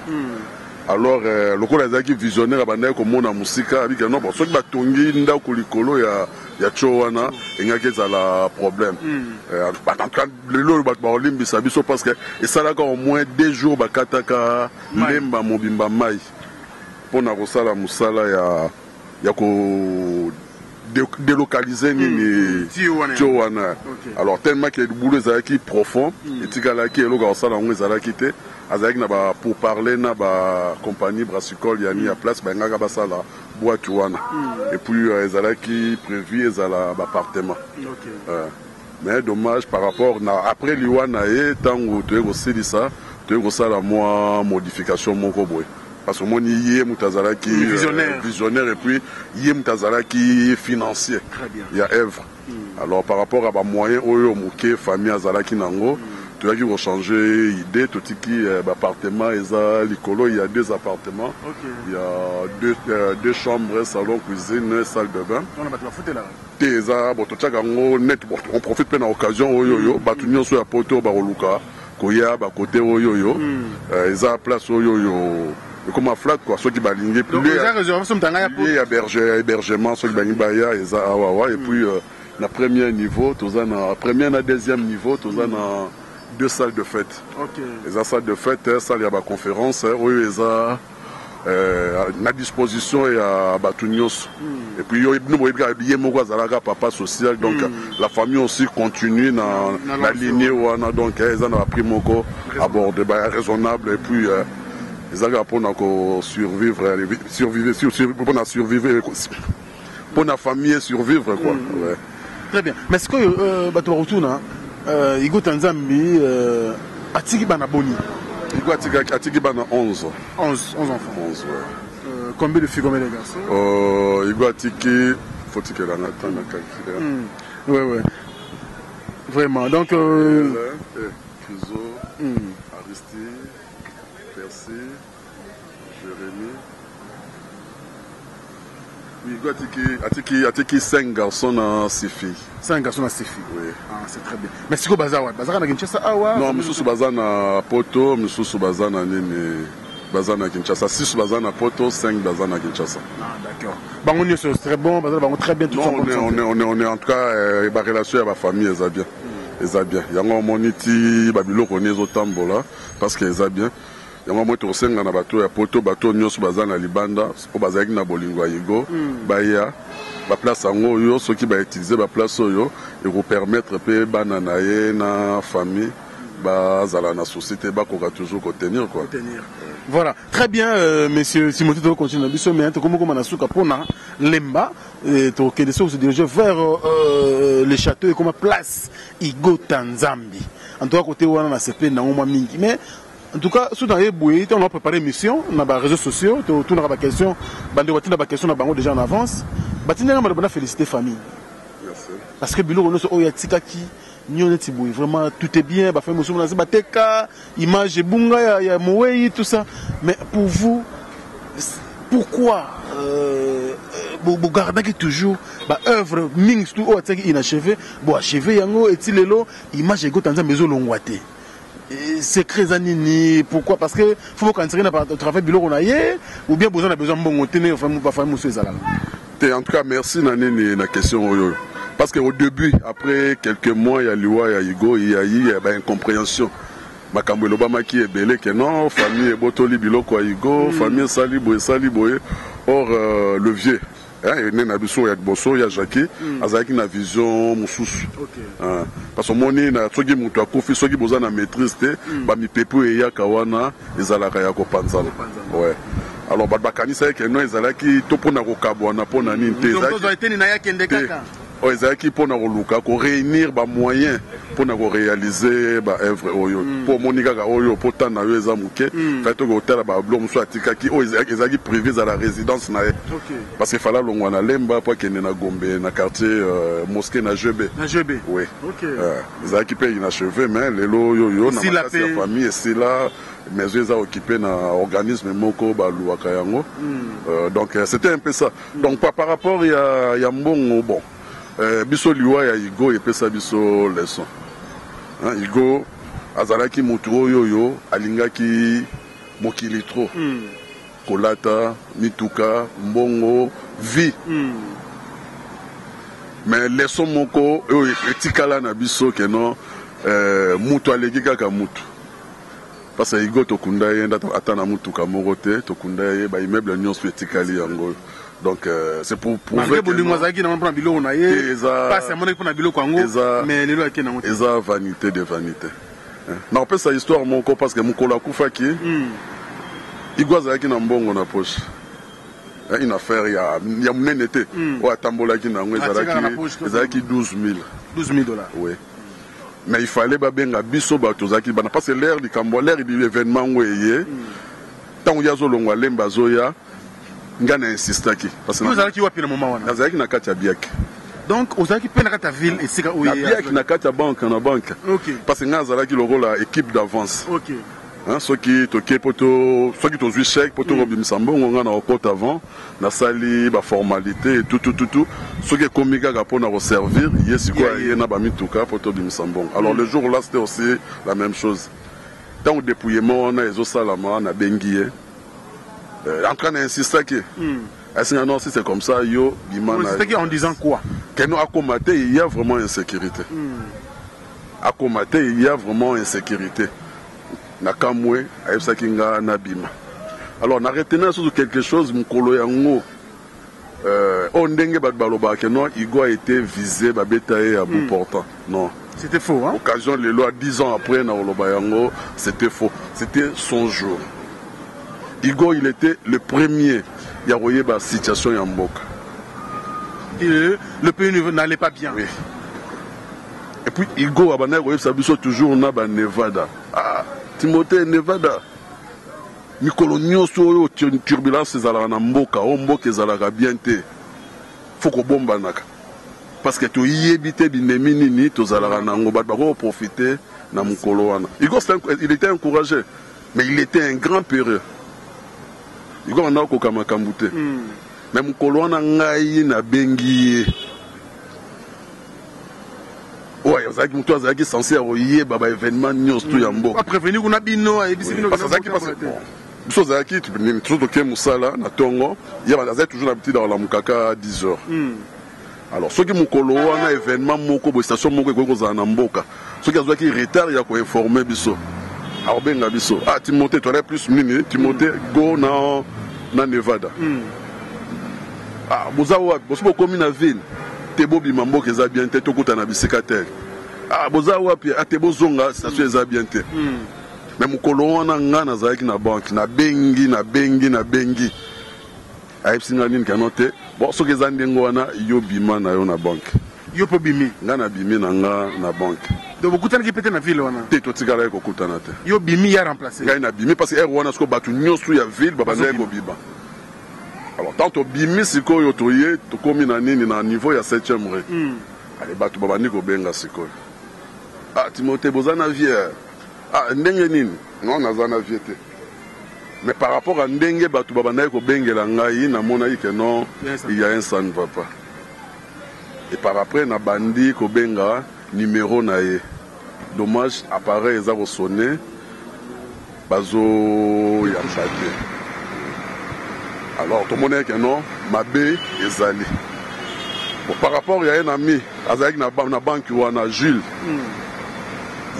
S3: Alors lokola ezalaki visionnaire bandai komona musika abika non bon soki batongi ndako likolo ya tio wana engaki ezala problème. Lelo bato baolimbisa biso parce que esalaka au moins 2 jours bakataka lemba mobimba mai pona kosala musala ya ko délocaliser nini tio wana. Alors tellement que le boulot ezalaki profond etikalaki eloko kosala yango ezalaki te azalaki na ba pour parler na ba compagnie brassicole ya ni ya place bengaka basala boîte wana et puis ezalaki prévu ezala ba appartement. Mais dommage par rapport na après liwana e tango tu kosilisa tu kosala moi modification moko boy parce que mon yé mutazalaki visionnaire et puis yé mutazalaki financier. Il y a œuvre. Alors par rapport à ba moyen oyo moké famille azalaki nango tu as dû changer idée tout qui appartement eza likolo il y a 2 appartements. Il y a 2 chambres, salon, cuisine, salle de bain.
S2: On va te la foutre là.
S3: Teza bon tout net on profite plein d'occasion oyoyo batunyo so ya poto ba oluka koya ba côté oyoyo eza place oyoyo comme un flat quoi ceux qui balingué plus il y a hébergement ceux qui balingué baya eza awa et puis na premier niveau toza na premier na deuxième niveau toza na 2 salles de fête. Les salles de fête, salle ya ba conférence, oyo eza na disposition ya Batunios. Et puis nous voyons moko azalaka papa social donc la famille aussi continue na la lignée wana donc ils en a pris moko abordé raisonnable et puis ils ont pour survivre pour la famille survivre quoi. Ouais.
S2: Très bien. Mais est-ce que bato retourne Igo Tanzambi atiki bana boni
S3: Igo atiki bana 11.
S2: 11 enfants.
S3: 11, ouais.
S2: Combien de filles, combien de garçons?
S3: Igo atiki, faut-il que l'on attende à calculer.
S2: Ouais, ouais. Vraiment, donc...
S3: Criso, Aristide, Percy, Jérémy. Oui, Igo atiki 5 garçons à 6 filles.
S2: 5 garçons à 6 filles.
S3: Oui.
S2: Ah, c'est très bien. Mais c'est quoi Bazar? Bazar na Kinshasa awa?
S3: Non, je suis basé à Poto, je suis basé à Nini. Bazana Kinshasa, 6 Bazana Poto, 5 Bazana Kinshasa.
S2: Ah, d'accord. Bangonio c'est très bon, Bazana très bien. Tout
S3: non, on est en tout cas, la relation avec la famille, elle est bien. Elle est bien. Il y a un moniti, Babilo connaît les tambola, parce qu'elle est bien. Il y a un moto au sein de bateau, Poto, bateau, Nyos Bazana Libanda, au Bazaki na Bolingo Yigo, Baya, la place en haut, ceux qui vont utiliser la place et vous permettre de bananayer na famille. Bazala na société, bah, qu'on va toujours contenir quoi.
S2: Voilà, très bien, monsieur Timothée, tu continues à bisou, mais comment on a su qu'apona Lemba, tu as se diriger vers le château et comme place Igo Tanzambi. En tout cas, côté où on a CP, na on mingi, mais en tout cas, sous dans les bouillies, on a préparé une mission, on a des réseaux sociaux, tu as des questions, on a des questions déjà en avance. On a félicité famille. Parce que Bilo, on a dit vraiment tout est bien, image bunga, il y a Moei, tout ça. Mais pour vous, pourquoi vous gardez toujours l'œuvre Mings tout inachevée, vous achevez yango et tilelo image ego tanza maison longwate. C'est très anini, pourquoi? Parce que faut qu'on s'arrête au travail Bilo on a ou bien besoin de bon tenir pas famille monsieur Zala.
S3: En tout cas, merci Nanene la question. Parce qu'au début, après quelques mois, il y a Liwa, il y a Igo, il y a une incompréhension. Makambo Obama qui est belé que non, famille Botoli Biloko Igo, famille Saliboye. Or, le vieux, il y a Nabiso, il y a Bosso, il y a Jackie, il y a une vision moussous. Parce que mon nez, ceux qui m'ont confié, ceux qui ont besoin de maîtrise, mi pepu et ya kawana, ils allaient à Panzal. Ouais. Alors, Bakani, c'est que nous, ils allaient qui, tout pour nous kabouana, pour nous n'inté.
S2: Donc, vous avez été Naya
S3: Ezaki pour nous réunir des moyens pour nous réaliser des œuvres. Pour Monika Oyo, pour Tana Yozamuke, fait au hôtel à Blom soit Tikaki, Ezaki privé à la résidence. Parce qu'il fallait l'ongwana Lemba pour qu'il y ait na Gombe, na quartier mosquée na Jebe.
S2: Na Jebe.
S3: Oui. Ezaki paye inachevé, mais les lots yo, na la famille, et c'est là. Mais ils ont occupé dans l'organisme Moko Balouaka Yango. Donc c'était un peu ça. Donc par rapport, il y a un bon. Biso liwa ya Igo epesa biso leçon. Igo azalaki mutu oyo alingaki mokili tro. Kolata, mituka, mbongo, vie. Mais leçon moko etikala na biso que non mutu aleki kaka mutu. Parce que Igo tokunda ye atana mutuka moko te, tokunda ye ba immeuble nyonso etikali yango. Donc c'est pour prouver que eza vanité de vanité. Na opesa sa histoire moko parce que mukolo akufaki Igo azalaki na mbongo na poche. Une affaire ya munene te o atambolaki nango ezalaki 12 000
S2: $12,000.
S3: Oui. Mais il fallait babenga biso bato zaki bana parce que l'air du Cambo, l'air du événement ngoyé tant yazo longwa lemba zoya ngana insistaki parce que
S2: vous allez qui wapi na moment wana
S3: azaki na kati ya biak.
S2: Donc aux allez qui pe na kati ya ville et sika oye
S3: biak na kati ya banque na banque.
S2: OK.
S3: Parce que ngazala ki loko la équipe d'avance.
S2: OK.
S3: Ceux qui toqué poto ceux qui t'ont vu chèque poto robimsambo on a au compte avant na sali ba formalité et tout ceux qui komika ka pona servir yesi quoi yena ba mituka poto bimsambo. Alors le jour là c'était aussi la même chose. Tant au dépouillement on a ezo salama na bengié en train d'insister que non si c'est comme ça yo bimana
S2: c'était en disant quoi
S3: que nous à commater il y a vraiment insécurité. À commater il y a vraiment insécurité. Nakamwe ayesakinga nabima. Alors na retenir sur quelque chose mukolo yango on ndenge bat baloba que non Igo a été visé ba betaye à bout portant. Non,
S2: c'était faux hein.
S3: Occasion les lois 10 ans après na oloba yango, c'était faux. C'était son jour. Igo il était le premier ya royer ba situation ya mboka.
S2: Le pays n'allait pas bien.
S3: Oui. Et puis Igo abana koyebisa biso toujours na ba Nevada. Ah, Timothée Nevada. Mikolo nyonso oyo turbulence ezalaka na mboka, o mboka ezalaka bien te. Faut ko bomba naka. Parce que to yebite binemi nini tozalaka nango bat bako profiter na mukolo wana. Igo il était encouragé, mais il était un grand périlleux. Igo wana ko kamakambu te. Mais mukolo wana ngai na bengi. Ouais, ozaki mutu azaki censé oyer baba événement nyonso to ya mboka.
S2: Prévenir qu'on a bino et bisi bino
S3: parce que biso ozalaki toujours toke mosala na tongo ye bazali toujours na biti dans la mukaka 10 heures. Alors soki mokolo wana événement moko bo station moko ekoki kozala na mboka soki azwaki retard ya koinforme biso akobenga biso Timothée toala plus nini Timothée go na Nevada. Boza wapi bosi bokomi na ville te bobima mboka eza bien te tokuta na bisika te boza wapi te bozonga station eza bien te. Mais mokolo wana nga nazalaki na banque na bengi ayebisi nga nini kano te bon soki eza ndenge wana yo bima na yo na banque
S2: yo po bimi
S3: nga na bimi na nga na banque
S2: donc bokutanaki pete na ville wana
S3: te totikala kokutana te
S2: yo bimi ya remplacer
S3: ngai na bimi parce que wana siko bato nyonso ya ville babandaki kobima. Alors tant tobimi sikoyo toye tokomi na nini na niveau ya 7e rue ale bato babandi kobenga sikoyo Timothée boza na vie ndenge nini non naza na vie te. Mais par rapport à ndenge bato babandaki kobengela ngai namonaki que non il y a un ça ne va pas. Et par après na bandi kobenga numéro na ye dommage appareil eza kosonne bazo ya chate. Alors tout le monde est que non mabe ezali bon, par rapport à un ami azalaki na banque wana Jules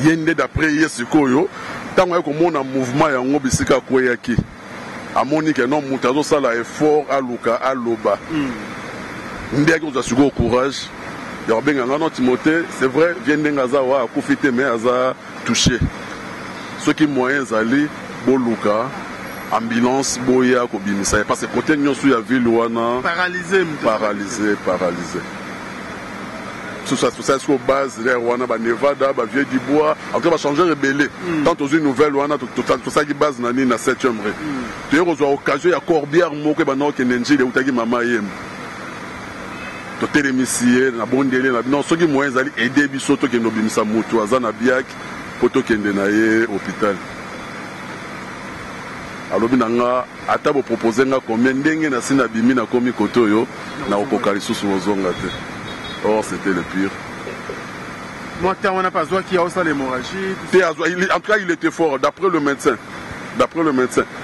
S3: yende d'après ye sikoyo tango ya komona mouvement yango bisika kweyaki amoni ke non mutu azosala effort aluka aloba ndeki ozwa sikoyo courage ya kobenga nga non Timothée c'est vrai vie ndenge aza wa akufi te mais aza touché soki moyen ezali boluka ambulance boya kobimisa ye parce que côté nyonso ya ville wana paralysé. Tout ça c'est base là wana ba Nevada ba vieux du bois en tout cas changer rebelle tant aux une nouvelle wana tout ça qui base na 7e rue tu as aux occasion ya corbière moko ba no kenenji le utaki mama yem to télémissier na bondele na non soki moyen zali aider biso to kendo bimisa mutu azana biak poto kende na ye hôpital. alobi nanga ata bo proposer nga combien ndenge na sina bimi na komi koto yo na okokali susu ozonga te. Or c'était le pire.
S2: Moi, on n'a pas besoin qu'il y a aussi l'hémorragie.
S3: En tout cas, il était fort, d'après le médecin.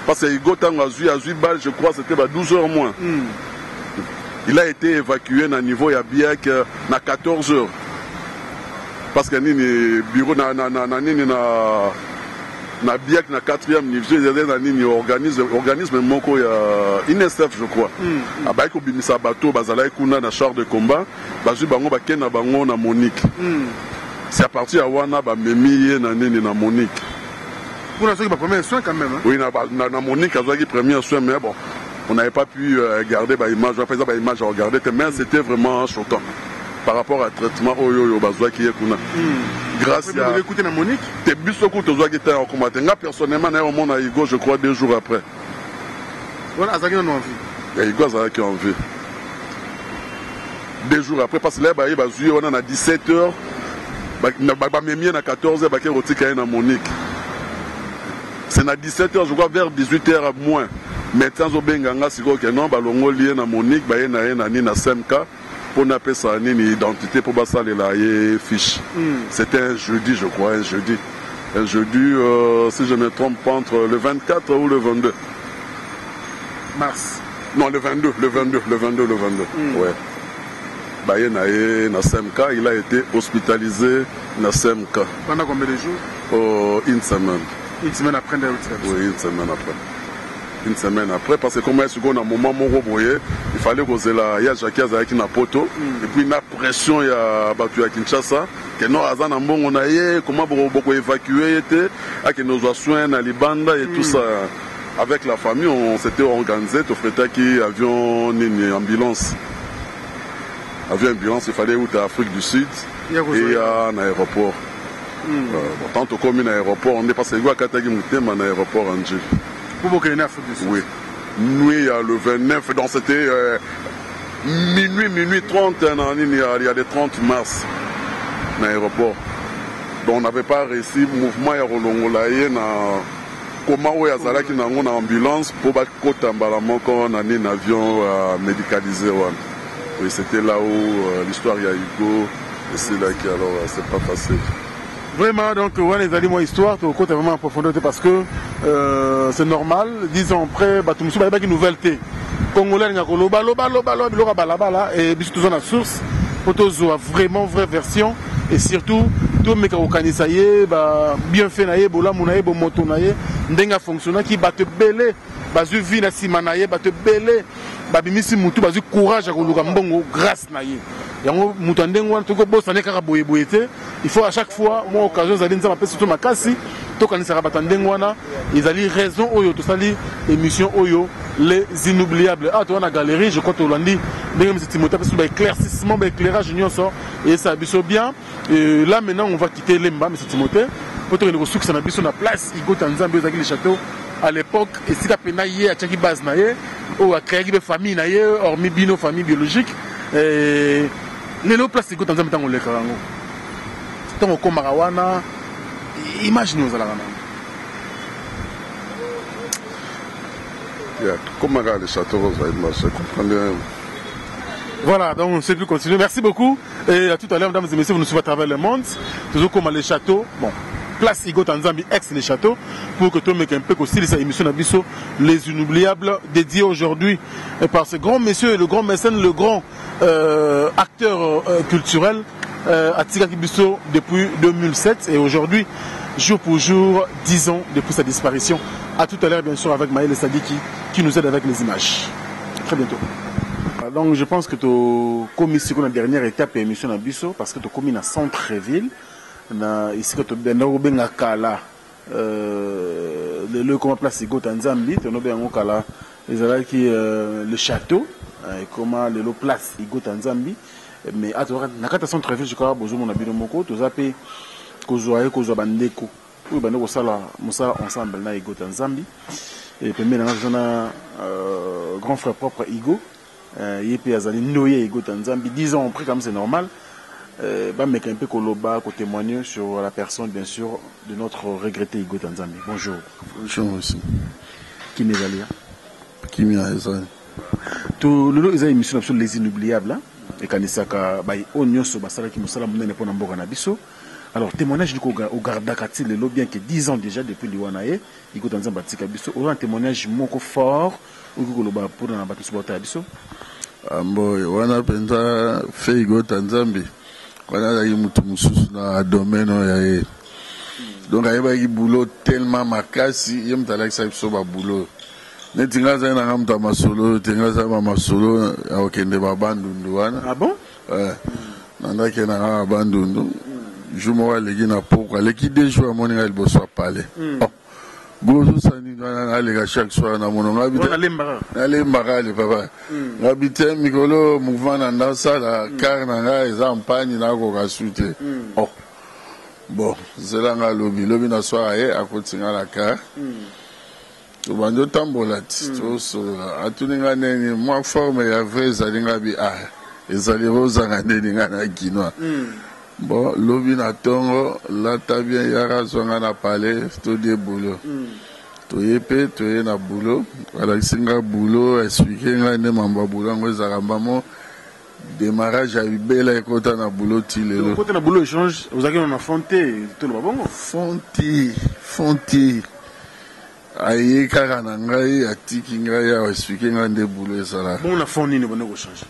S3: Parce que Igo Tango a eu balle, je crois, c'était 12 heures moins. Il a été évacué na niveau ya Biak na 14 heures. Parce que nini bureau na Biak na 4e niveau, na nini organisme moko ya INSF je crois. Abaye ko bimisa bateau bazala kuna na char de combat, bazu bango ba kena bango na Monique. C'est à partir à wana ba memi na nini na Monique.
S2: Pour l'instant, il va premier soin quand même. Hein?
S3: Oui, na Monique a eu premier soin mais bon, on n'avait pas pu garder ba image, par exemple ba image à regarder, mais c'était vraiment choquant. Par rapport à traitement oyo bazwa qui est kuna. Grâce à
S2: vous écoutez na Monique,
S3: te biso ko tozwa qui était en combattant. Nga personnellement na au monde à Igo, je crois 2 jours après.
S2: Voilà, Azaki en envie.
S3: Et Igo Azaki en vie. 2 jours après parce que là ba bazui on a 17h. Ba memie na 14h ba ke rotika na Monique. C'est à 17h, je crois vers 18h moins. Maintenant zo benga nga siko ke non ba longo lié na Monique ba ye na ni na SMK. On appelle ça une identité pour passer les fiches. C'était un jeudi, je crois, un jeudi, si je ne me trompe pas, entre le 24 ou le 22
S2: mars.
S3: Non, le 22. Ouais. Baye na SMK, il a été hospitalisé na SMK.
S2: Pendant combien de jours?
S3: Une semaine.
S2: Une semaine après.
S3: Oui, une semaine après. Une semaine après, parce que comme on a un moment il fallait que il y a Jacques Azaki na poto et puis la pression il y a battu à Kinshasa que non azan en bon on a comment beaucoup évacuer était à que nos soins à Libanda et tout ça avec la famille on s'était organisé tout fait qui avion une ambulance avion ambulance, il fallait où Afrique du Sud et un aéroport. Tant comme un aéroport, on est passé à Katagi Moutem, un aéroport en Djib.
S2: Pour vous créer Afrique du Sud?
S3: Oui. Nous, le 29, donc c'était minuit 30, il y a des 30 mars, dans l'aéroport. Donc on n'avait pas réussi le mouvement à Rolongolaye, comment on a qui en ambulance pour battre côté emballement quand on a un avion médicalisé. Oui, c'était là où l'histoire y a Hugo, et c'est là qui alors c'est pas facile.
S2: Vraiment, donc, ouais, les aliments histoire, tu as vraiment en profondeur parce que c'est normal. 10 ans après, tu me souviens une nouvelle thé. Congolais, il y a et puis tout la source, pour vraiment vraie version. Et surtout, tout le monde bien fait, moto, ndenga fonctionne qui va te belé, bazu vie na simanaye, va te belé, babimisi mutu, bazu courage à mbongo grâce naye. Yango mutandengo wana toko bossa ne kaka boye boye te. Il faut à chaque fois moi occasion zali nza mapesi surtout makasi to kanisa batandengo wana ils ali raison oyo to sali émission oyo les inoubliables. Ah toi na galerie je crois to landi ndenge c'est Timothée parce que éclaircissement éclairage nyonso et ça biso bien. Et là maintenant on va quitter Lemba mais c'est Timothée pour te ressources ça na biso na place Igo Tanzambi ozaki le château à l'époque et si la penaye a tchaki base naye ou a créé une famille naye hormis bino famille biologique et les place Igo Tanzambi tango le karango tango komaka wana imagine ozalaka
S3: nano komaka le château je comprends bien.
S2: Voilà, donc on ne sait plus continuer. Merci beaucoup. Et à tout à l'heure, mesdames et messieurs, vous nous suivez à travers le monde. Toujours comme les châteaux. Bon, place Igo Tanzambi, ex les châteaux, pour que tout le monde ait un peu aussi les émissions d'Abisso, les inoubliables, dédiées aujourd'hui par ce grand monsieur, le grand mécène, le grand acteur culturel, Atika Kibiso depuis 2007. Et aujourd'hui, jour pour jour, 10 ans depuis sa disparition. À tout à l'heure, bien sûr, avec Maël Sadiki, qui nous aide avec les images. Très bientôt. Donc je pense que tu as commis la dernière étape de l'émission à Bisso parce que tu as commis dans centre-ville. Ici, tu as bien Kala, le comment place Igo Tanzambi, tu as bien Kala, le château, comment le place Igo Tanzambi. Mais à la centre-ville, je crois que tu as besoin de moko, tu as payé que bandeko, ou bandeko sala ensemble na Igo Tanzambi. Et puis maintenant, on a grand frère propre Igo. Yepi azali noye Igo Tanzambi 10 ans après comme c'est normal mais un peu koloba ko témoigner sur la personne bien sûr de notre regretté Igo Tanzambi. Bonjour.
S3: Bonjour aussi.
S2: Qui n'est pas là?
S3: Qui m'y a ça?
S2: Tout le ils a émission sur les inoubliables et kanisaka bay onyoso basala ki musala munene pona mboka na biso. Alors témoignage du au garda kati le bien que 10 ans déjà depuis Liwanaye Igo Tanzambi tika biso un témoignage moko fort pour na bato subota biso.
S3: Amboy wana penza fe Igo Tanzambi wana la mutu mususu na domaine ya donc ayeba ki boulot tellement makasi yem talak sa biso ba boulot netinga za na ngamta masolo tinga za ba masolo ya okende ba bandundu wana. Ah bon? Nanda ke na bandundu jumo wa legi na poko leki deux jours moninga liboso parler. Gozo sani alega chaque soir na mono ngabita na lembaka le papa ngabita mikolo mouvement na ndasa la car na nga ezampagne na ko kasute oh bon zela nga lobi na soir aye akotinga la car to bando tambola to so atuninga neni moi forme ya vrai zalinga bi ezali roza ngandeni ngana kinwa. Bon, lobi na tongo, là t'as bien yara zonga na palais, tout des boulots. To yepe, to ye na boulot. Voilà, singa boulot, expliquer nga ne mamba boulot, ngo zarambamo. Démarrage à bela ekota na boulot tilelo.
S2: Côté na boulot échange, vous avez na fonté, tout le babongo.
S3: Fonti. Aye kaka na ngai, atiki ngai ya expliquer nga nde boulot sala.
S2: Bon na fond ni ne bonne échange.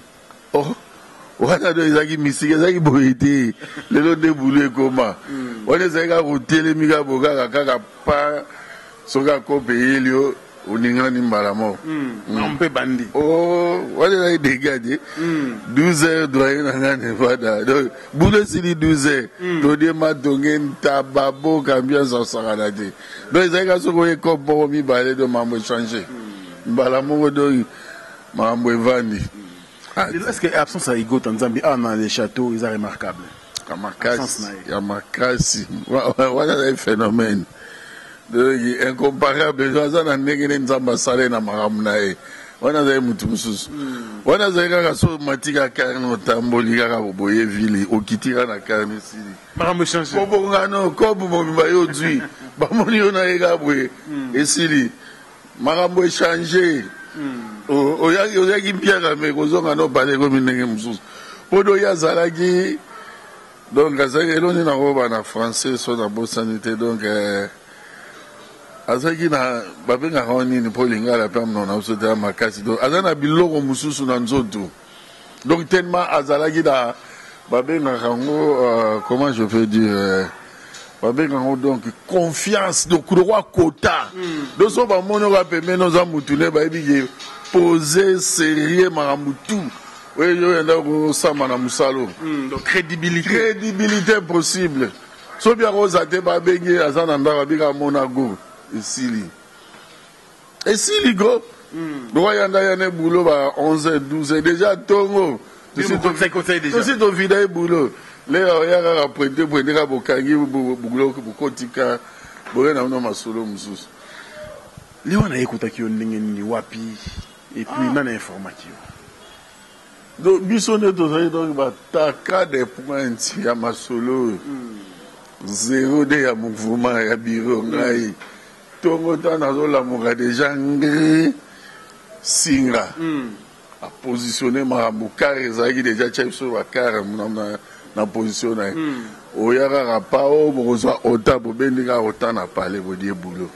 S3: Oh. Wana do ezaki misiki ezaki boyete lelo de boulot koma wana ezaki hôtel mika boka kaka pa soka ko payelio uningani mbala mo
S2: ampe bandi
S3: oh wana la dégagé 12 heures doyen na ngane fada donc boulot sili 12 heures to de ma dongen tababo ambiance en saradade donc ezaki soko ko bo mi balé de mambo changer mbala mo do mambo evandi.
S2: Est-ce que l'absence à Igo Tanzambi dans les châteaux est remarquable?
S3: Il y a Makasi. Voilà un phénomène. Incomparable. On a des ambassadeurs dans Maramnae. On a des mutumus. On a des gars qui sont matika carno tamboli gars qui boye ville au kitira na carne ici.
S2: Marambo change.
S3: Comme ngano comme mo mbayo dui. Ba moni on a gars boye ici. Marambo changer. O ya ki pierre mais kozonga no parler comme ndenge mususu. Podo ya zalaki. Donc azaki eloni na roba na français so na bonne sanité donc azaki na babenga honi ni polinga la pam non ausota makasi donc azana biloko mususu na nzoto donc tellement azalaki da babenga kango comment je peux dire babenga kango donc confiance donc roi quota donc so ba mono ka pembe no za mutune ba ebi poser sérieux maramutu. Oui, il y a donc crédibilité possible. So bien Rosate Babengé Azananda Biga Monago ici. Et si ligo, doit y en boulot à 11 12 déjà Tongo. Tu sais ton vidéo boulot. Les a prêté pour dire à Bokangi boulot pour Kotika. Borena no masolo mususu.
S2: Léon a écouté qui on ni wapi et puis nan information.
S3: Donc, bisonne tous donc bataka des points ya masolo. Zéro de ya mouvement ya biro ngai. Tongo tana zola moka déjà ngri singa. A positionner Marambuka ezaki déjà chef sur la car na position na. Oyaka rapao bozo ota bobendika ota na parler bodie boulot.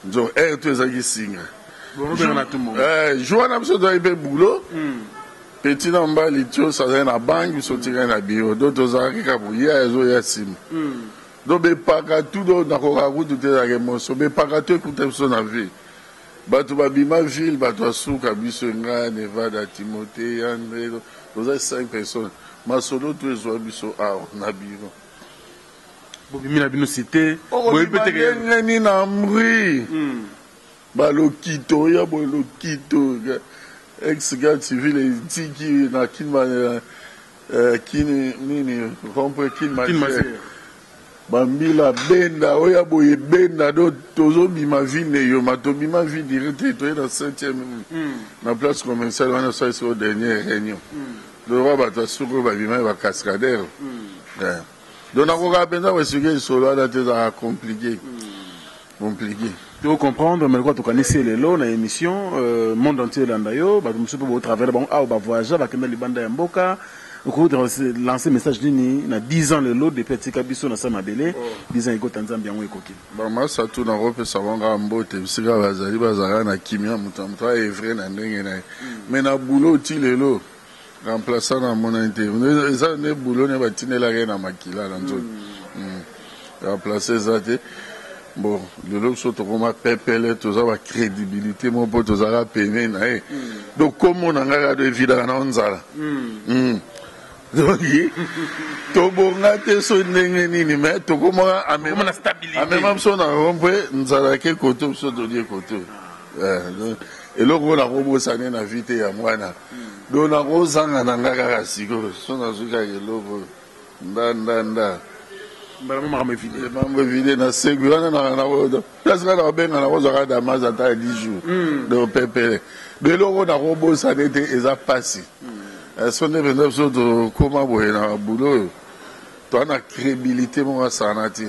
S3: Donc tu ezaki singa. Joana biso doit be boulot. Petit namba litio ça na banque sortir na bureau d'autres zaki kabuya ezo ya sim. Donc be paka tout do na ko rakutu te la emotion be paka to écouter so na vie. Batu babima ville batu asuka biso nga Nevada Timothée André donc 5 personnes. Masolo to ezo biso na bureau.
S2: Bobimi na bino cité
S3: boy peut-être ni na mri. Balokito ya bolokito ex-garde civil et tiki na kinma kini nini rompre kinma bambila benda oya boye benda do tozo bima ville yo matobi ma vie direct to dans 7e na place commerciale on a ça sur dernière réunion le roi bata soko ba bima ba cascadeur donc na ko ka penza we suge solo ala te za compliqué.
S2: Tu veux comprendre, mais quoi, tu connais les lots, dans l'émission, monde entier l'andayo, bah, tu peux au travers, bon, ah, bah, voyager, bah, quand les bandes d'Amboka, lancer message d'une, na 10 ans le lot, des petits cabissos, na Samabele, 10 ans, écoute, Tanzambia, on est coquille.
S3: Bah, moi, ça tourne en Europe, ça va en Mbote, c'est grave, Bazali, Bazara, na Kimia, Moutamtra, et vrai, na Ndenge, mais na boulot, tu le lot, remplaçant dans mon interview, ça, ne boulot, ne va tiner la reine à Makila, dans zone. Remplacer ça, bon, le lot sur Tokoma pépele, tout ça va crédibilité, mon pote, tout ça va peiner, donc comme on a regardé de vida na onzala, donc tobonga te so ndenge nini, mais tokoma a même la stabilité, a même so na rompre, nzala ke koto so to die koto, et là on a robo sané na vite ya mwana, donc na rozanga na ngaka siko, so na zuka ke lobo, nda.
S2: Maman
S3: vidé na segura na place na benga na ozaka Damas ata 10 jours de pépé de l'euro na robo ça n'était eza passé son événement sur de comment boye na boulot toi na crédibilité mon sanati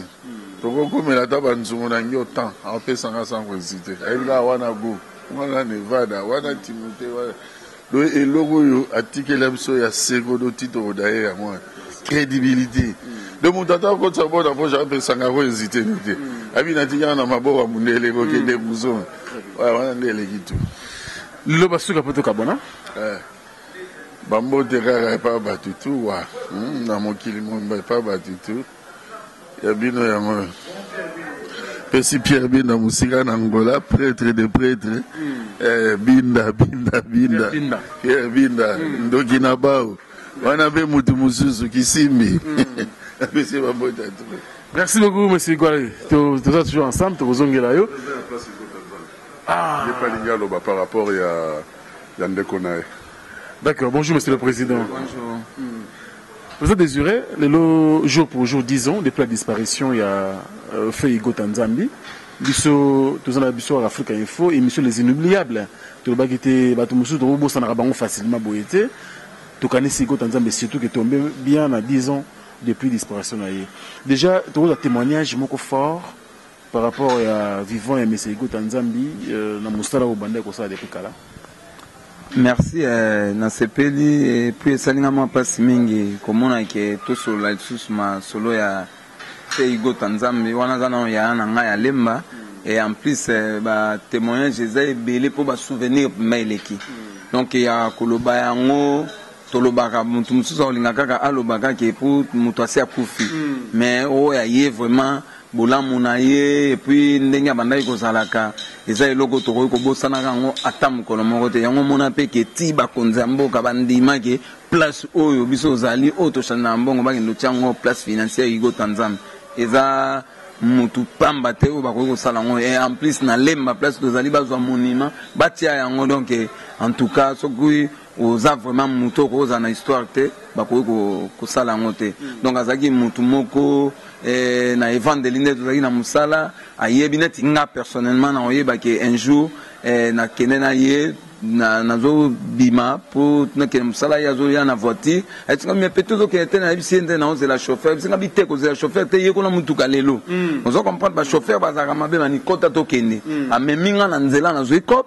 S3: to ko comme la taba nzungu na nyo temps en fait sans hésiter elle wana go wana Nevada wana Timothée wana do et logo yo article l'abso ya secondo titre d'ailleurs moi crédibilité de mon tata quand ça va d'abord j'ai sans hésiter abi na tinya na maboko mundele ko kende buzo wana ndele kitu
S2: le basuka poto kabona
S3: bambo te kaka pa batutu wa na mokili momba pa batutu ya bino ya mo pesi Pierre Binda musika na Angola prêtre de prêtre binda Pierre Binda ndoki na bao wana be mutu mususu kisimbi pesi bambo tatu.
S2: Merci beaucoup monsieur Gwale, tout ça toujours ensemble to kozongela yo
S3: pas lingalo par rapport ya ndeko nae.
S2: D'accord, bonjour Monsieur le Président.
S5: Bonjour.
S2: Vous êtes désiré, le jour pour jour, disons, depuis la disparition, il y a fait Igo Tanzambi. Biso, tous en Biso à Afrique Info, émission Les Inoubliables. Tout le bas qui était, tout le monde s'en a facilement boyé. Tout le monde Igo Tanzambi, surtout qui est tombé bien à 10 ans depuis la disparition. Déjà, tout le témoignage est fort par rapport à vivant et M. Igo Tanzambi, dans Moustara au Bandé, comme ça, depuis Kala.
S5: Merci na sepeli et puis salinga mwa pasi mingi komona ke to solo la susuma solo ya Igo Tanzambi wana zana ya na nga ya lemba et en plus ba témoignage ezai belé pour ba souvenir maileki donc ya koloba yango tolobaka mutu mususu olinga kaka alobaka ke pour mutu asi akufi mais o ya ye vraiment bolamu na ye et puis ndenge bandai kozalaka eza eloko tokoki kobosana yango ata mokolo moko te yango mona mpe ke ti bakonzi ya mboka bandima ke place oyo biso ozali oyo toshali na mbongo bakende tia yango place financière Igo Tanzambi eza mutu pamba te oyo bakoki kosala yango et en plus na lemba place tozali bazwa monument batia yango donc en tout cas soki oza vraiment mutu okoza na histoire te bakoki kosala yango te donc azalaki mutu moko na evangeline tozalaki na musala ayebi neti nga personnellement na oyeba ke un jour na kende na ye nazo bima pour nakende musala ye azoya na voiture etinga mi pe tozokende te na yebisi ye nde na ozela chauffeur bisinga bite kozela chauffeur te ye kuna mutuka lelo ozo comprendre ba chauffeur bazalaka mabe banikota tokende amemi nga na nzela nazwi cop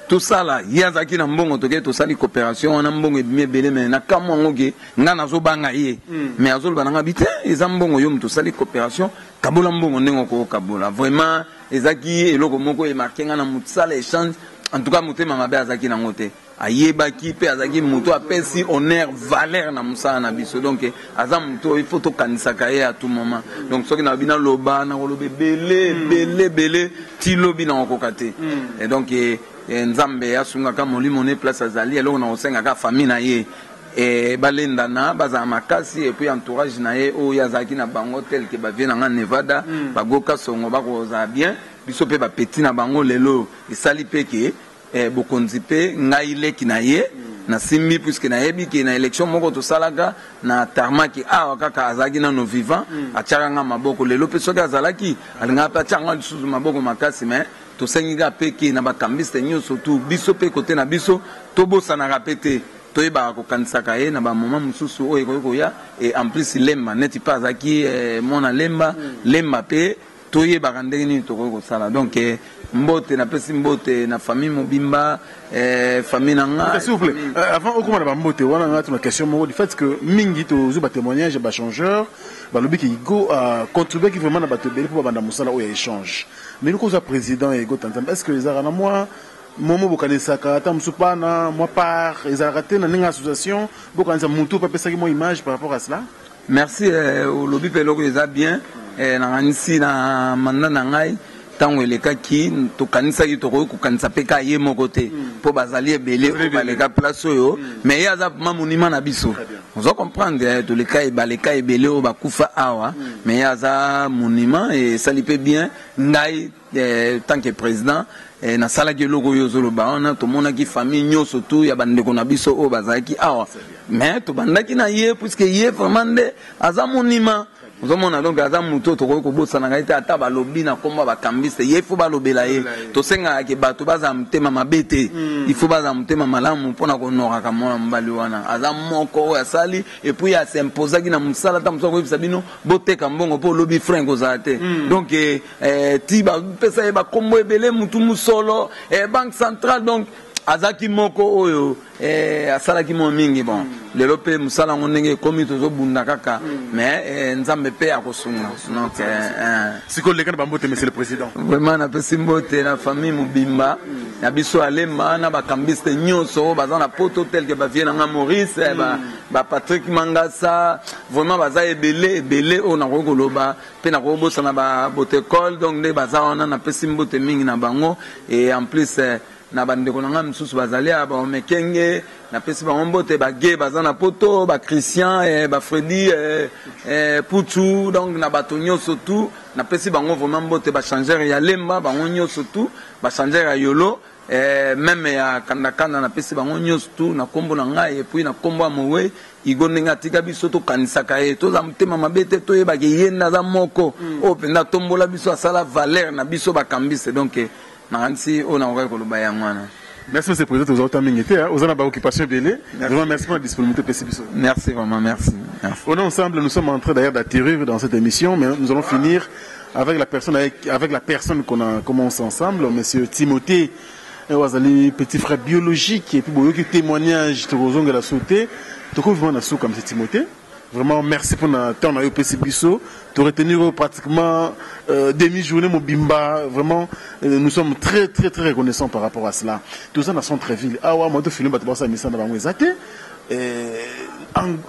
S5: tout ça là yazaki na mbongo toke to sali coopération wana mbongo ebimi ebele mais na kamwa ngoke nga nazo banga ye mais azolo bananga bite eza mbongo yo mutu sali coopération kabola mbongo ndengo ko kabola vraiment ezaki eloko moko e marqué nga na mutsala échange en tout cas mutema mabe azaki na ngote ayebaki pe azaki mutu apesi honneur valeur na musala na biso donc aza mutu il faut to kanisaka ye à tout moment donc soki na bina loba na kolobe belé ti lobi na okokate et donc nzambe asungaka molimo ne place azali eloko na osengaka famille na ye et balendana bazala makasi et puis entourage na ye oyo azalaki na bango tel ke bavie na nga Nevada bagoka songo bakozala bien biso mpe bapeti na bango lelo esali mpe ke bokonzi mpe ngai leki na ye na simbi puisque nayebi ke na élection moko tosalaka na tarmaki awa kaka azalaki nano vivant atiaka nga maboko lelo mpe soki azalaki alingaka mpe atiaka nga lisusu maboko makasi mais tosengika mpe ke na bakambiste nyonso tu biso mpe kote na biso tobosanaka mpe te toyebaka kokanisaka ye na bamoma mosusu oyo ekoki koya et en plus lemba neti mpe azalaki mwana lemba mpe toyebaka ndenge nini tokoki kosala donc mbote napesi mbote na famille mobimba famille na nga
S2: s'il vous plaît avant okoma na bambote wana nga tuna question moko du fait que mingi tozu ba témoignage ba changeur balobi ki Igo contribuer ki vraiment na bato ebele mpo babanda mosala oyo ya échange mais lokoza président Igo Tanzambi est-ce que ezalaka na mwa momo bokanisaka ata mosu pana mwa part ezalaka te na ndenge association bokanisa mutu mpe apesaki mwa image par rapport à cela
S5: merci olobi mpe eloko eza bien nanganisi na manda na ngai ntango elekaki tokanisaki tokoki kokanisa mpe ka ye moko te mpo bazali ebele baleka place oyo mais ye aza ma monima na biso ozo comprendre baleka ebele oyo bakufa awa mais ye aza monima esali mpe bien ngai tant que président nasalaki eloko oyo ozoloba wana tomonaki famille nyonso tu ya bandeko na biso oyo bazalaki awa mais tobandaki na ye puisque ye vraiment nde aza monima ozomona donc aza mutu tokoki kobosana ngai te ata balobi na komba bakambiste ye ifo balobela ye tosengaka ke bato bazala motema mabe te ifo bazala motema malamu mpona konoraka mwana mobali wana aza moko oyo asali epuis asimpozaki na mosala ata mosu akoyebisa bino boteka mbongo mpo olobi frein kozala te donc ti bapesa ye bakombo ebele mutu musolo banque centrale donc azaki moko oyo asalaki mo mingi bon lelo pe musala ngo ndenge komi tozobunda kaka mais nzambe pe akosunga donc
S2: siko lekana bambote monsieur le président
S5: vraiment na pesi mbote na famille mobimba na biso alema na bakambiste nyonso baza na poto tel que bavie na nga Maurice ba Patrick Mangasa vraiment baza ebele o na koloba pe na kobosa na ba botekol donc nde baza wana na pesi mbote mingi na bango et en plus
S7: na bandeko na nga misusu bazali ya baomekenge napesi bango mbote bagay baza na poto bachristian bafredi putu donc na bato nyonso tu napesi bango vraiment mbote bachangere ya lemba bango nyonso tu bachangere ya yolo même ya kandakanda napesi bango nyonso tu na kombo na ngai epuis na kombo ya mowe igo ndenge atika biso tokanisaka ye toza motema mabe te toyebaka ye naza moko oyo mpenza tombola biso asala valeur na biso bakambise donc nakanisi oyo nakokai koloba yango wana.
S2: Merci, M. le Président. Vous avez mingi vous avez occupation belé. Vraiment, merci pour la disponibilité.
S7: Merci vraiment, merci.
S2: On est ensemble, nous sommes en train d'ailleurs d'atterrir dans cette émission, mais nous allons finir avec la personne qu'on a commencé ensemble, M. Timothée Ouazali, petit frère biologique, et puis beaucoup témoignage de la sauté. Tu trouves vraiment comme M. Timothée. Vraiment, merci pour notre temps. Tu aurais tenu pratiquement demi-journée, mon bimba. Vraiment, nous sommes très, très, très reconnaissants par rapport à cela. Tout ça, dans son très ville. Ah ouais, moi, je film,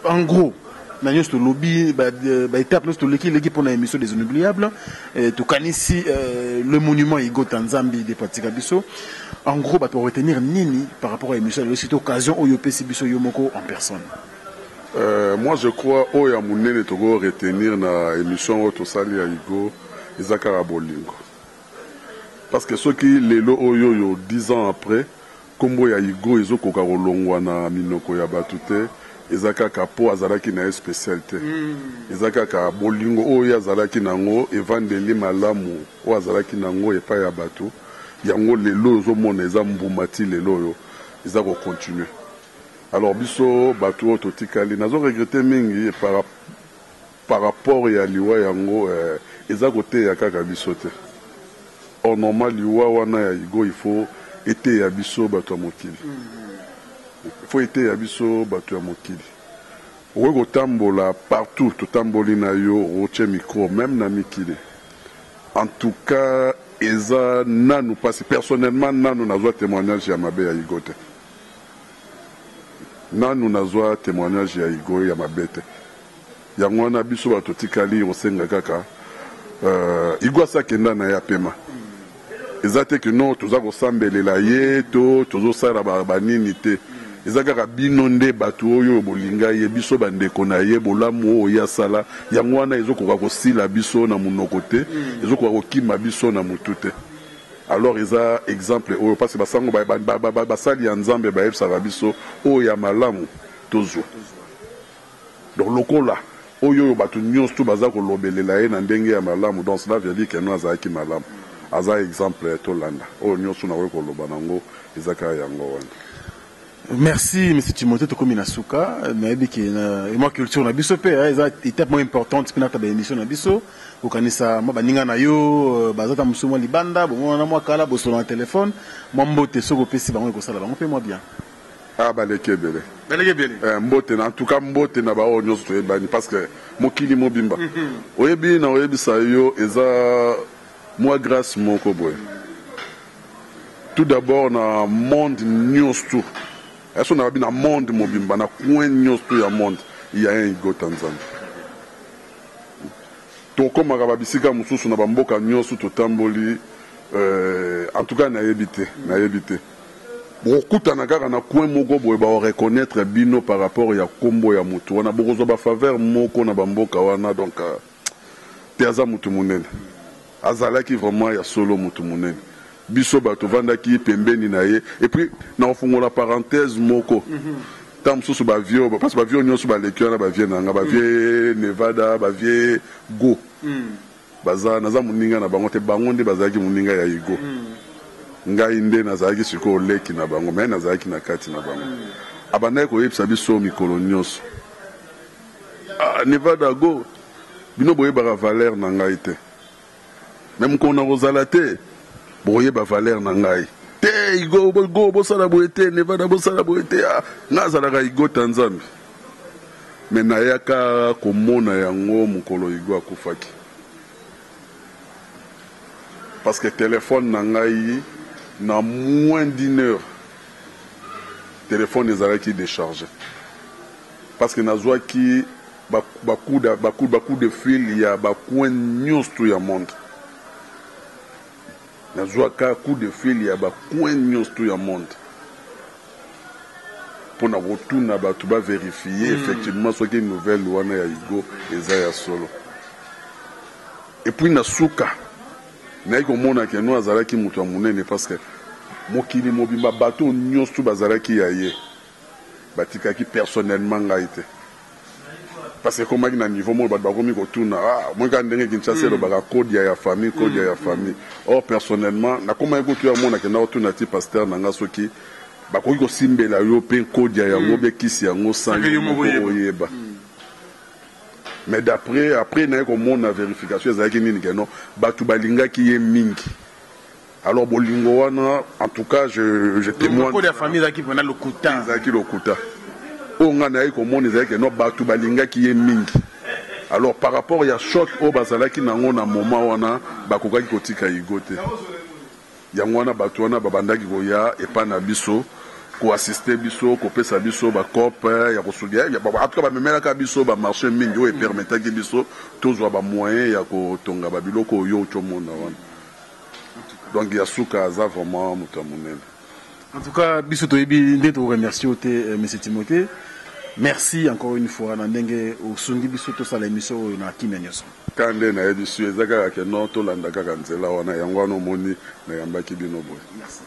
S2: en gros, dans le lobby, étape, l'équipe pour l'émission des Inoubliables. Tu connais ici le monument Igo Tanzambi de Patikabiso. En gros, tu aurais retenir Nini par rapport à l'émission. C'est occasion où il y a Biso Yomoko en personne.
S3: Moi je crois que Yamounene Togo retenir na émission Otosali à Igo Izakara Bolingo. Parce que ceux qui les oyo 10 ans après, Kombo ya Igo Izo Kokarolongwa na Minoko ya Batute, Izaka Kapo Azalaki na spécialité. Izaka ka Bolingo oyo Azalaki nango Evandeli Malamu o Azalaki nango epa ya Batu. Yango lelo ozo mona eza mbumati lelo yo Izako continuer. Alors, biso, bateau, totikali, nazo regretté mingi par rapport à liwa yango, eza côté ya kaka biso te. Or, normal, liwa wana ya igo, il faut été ya biso, bateau mokili. Il faut été ya biso, bateau mokili. Ouego tambola partout, to tamboli na yo, roche micro, même na mikili. En tout cas, eza nanu passe. Personnellement, nanu nazo témoignage ya mabe ya igo te. Nanu nazwa témoignage ya Igo ya mabete. Yango wana biso batotikali osenga kaka. Igo asakenda na ya pema. Ezate que non toza kosambelela ye to tozo sala banini te. Ezaka binonde batu oyo bolinga ye biso bandeko na ye bolamu oyo ya sala. Yango wana ezokoka kosila biso na munoko te. Ezokoka kokima biso na mutu te. Alors ils ont exemple parce que basango basali ya nzambe ba efsa biso o ya malamu tozo. Donc lokola oyo batu nyonso to baza ko lobelela ye na ndenge ya malamu donc cela veut dire que nous azaki malamu. Aza exemple to landa. O nyonso na ko loba nango ezaka yango wana.
S2: Merci M. Timothée Tokominasuka. Et moi culture na biso pe étape moins importante pour notre émission na biso. Okanisa mo baninga na yo bazata musumo libanda bon na moi kala boso na téléphone mo mbote soko pesi bango ko sala bango pe moi bien.
S3: Ah baleke bele. Baleke bele. Mbote na en tout cas mbote na ba o nyonso to bani parce que mokili mobimba. Oyebi na oyebi sa yo eza moi grâce moko boy. Tout d'abord na monde nyonso tout. Est-ce qu'on a bien un monde mobimba na coin nyonso tout ya monde il y a un Igo Tanzambi. Comme Arabisika Moussou na bamboka nyonso totamboli en tout cas na yebité bokuta na kaka na coin moko boye ba reconnaître bino par rapport ya kombo ya mutu wana bokozo ba faveur moko na bamboka wana donc teaza mutu munene azalaki vraiment ya solo mutu munene biso bato vandaki pembeni na ye et puis na ofungola parenthèse moko tam sous bavio parce que bavio nyonso ba lekio na bavie nanga bavie Nevada bavie go baza naza muninga na bango te bango nde bazaki muninga ya Igo ngai nde nazaki siko leki na bango mais nazaki na kati na bango abana ko yebisa biso mikolo nyonso Nevada go bino boye ba valeur na ngai te même ko na rozala te boye ba valeur na ngai te Igo go bosala boete Nevada bosala boete ngazala ka Igo Tanzambi mais nayaka komona yango mukolo Igo akufaki parce que téléphone na ngai na moins d'une heure téléphone ezalaki déchargé parce que nazwaki beaucoup de fil ya bacoin nyonso ya monde nazwaka coup de fil ya bacoin nyonso to ya monde mpona kotuna bato bavérifie effectivement soki nouvelle wana ya Igo eza ya solo. Et puis na suka nayi komona ke no azalaki moto ya monene parce que mokili mobimba bato nyonso bazalaki ya ye batikaki personnellement ngai te parce que komaki na niveau moko bato bakomi kotuna moi ka ndenge Kinshasa elobaka code ya famille code ya famille. Or personnellement nakomaki kotuya mona ke na otuna ti pasteur na nga soki bakoki kosimbela yo mpe code ya yango bekisi yango sangi oyeba. Mais après naye komona vérification ezalaki nini ke non bato balingaki ye mingi. Alors bolingo wana en tout cas je témoigne
S2: code ya famille ezalaki mpona lokuta
S3: ezalaki lokuta oyo nga naye komona ezalaki no bato balingaki ye mingi. Alors par rapport ya choc oyo bazalaki nango na moment wana bakokaki kotika Igo te yango wana bato wana babandaki koya epa na biso koassiste biso kopesa biso bacope ya kosudia atuka bamemelaka biso bamarché mingi oyo epermetaki biso tozwa bamoyen ya kotonga babiloko oyo ocomona wana. Donc ya suka aza vraiment moto ya monene.
S2: En tout cas biso toyebi nde toremercie te M. Timothée. Merci encore une fois na ndenge osungi biso tosala émission oyo na kimia nyonso
S3: kande na yebi su eza kaka ke no tolanda kaka nzela wana yango wana omoni na yambaki bino boye.
S2: Merci.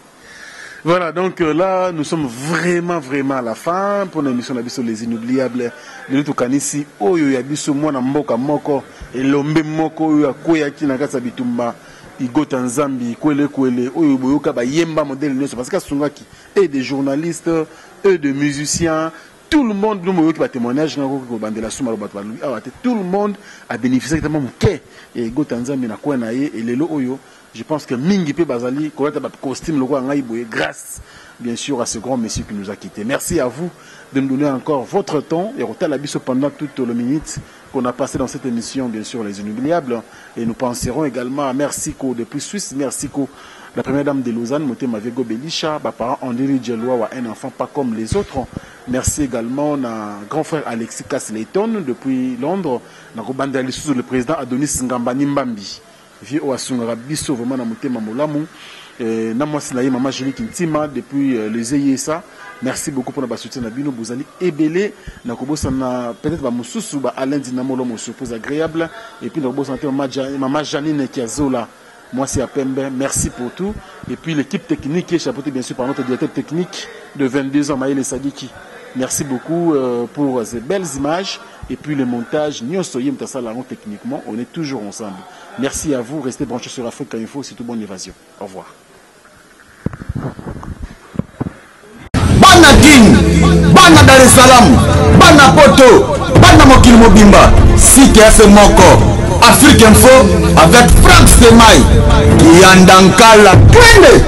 S2: Voilà, donc là, nous sommes vraiment à la fin pour l'émission d'Abisso Les Inoubliables. De l'autre canisi, Oyo Yabisso, Mwana Mboka Moko, et Lombe Moko, Koyaki Nakasa Bitumba, Igo Tanzambi, Kwele, Oyo Boyoka, Yemba Modèle News, parce qu'à Sungaki, et des journalistes, et des musiciens, tout le monde, nous avons témoignage, tout le monde a bénéficié de mon quai, et Igo Tanzambi, et Lelo Oyo. Je pense que Mingi Pe Bazali, costume grâce bien sûr à ce grand monsieur qui nous a quittés. Merci à vous de nous donner encore votre temps et pendant toutes les minutes qu'on a passé dans cette émission, bien sûr, Les Inoubliables. Et nous penserons également à Mercico depuis Suisse, Mercico, la première dame de Lausanne, Moté Mavego Belisha, parent André Djeloua, un enfant pas comme les autres. Merci également à grand frère Alexis Kassleiton depuis Londres, le président Adonis Ngambani Mbambi. Vie au Asungara Bisso, vraiment na motema molamu. Namwasi na ye Maman Julie Kintima depuis les EISA. Merci beaucoup pour notre soutien. Nabino Bouzali Ebele. Nakobosana peut-être ba Moussousou ba Alain Dinamolo mo surprise agréable. Et puis nakobosana Maman Janine Kiazola. Moi c'est à Pembe. Merci pour tout. Et puis l'équipe technique qui est chapeautée bien sûr par notre directeur technique de 22 ans Maël Sadiki. Merci beaucoup pour ces belles images. Et puis le montage, techniquement, on est toujours ensemble. Merci à vous, restez branchés sur Africa Info, c'est tout bonne évasion. Au revoir.
S1: Bana King, Bana Dar es Salaam, Bana Poto, Bana Mokil Mobimba, CKF Moko, Afrique Info avec Franck Semaï, Kiandankala, Twende.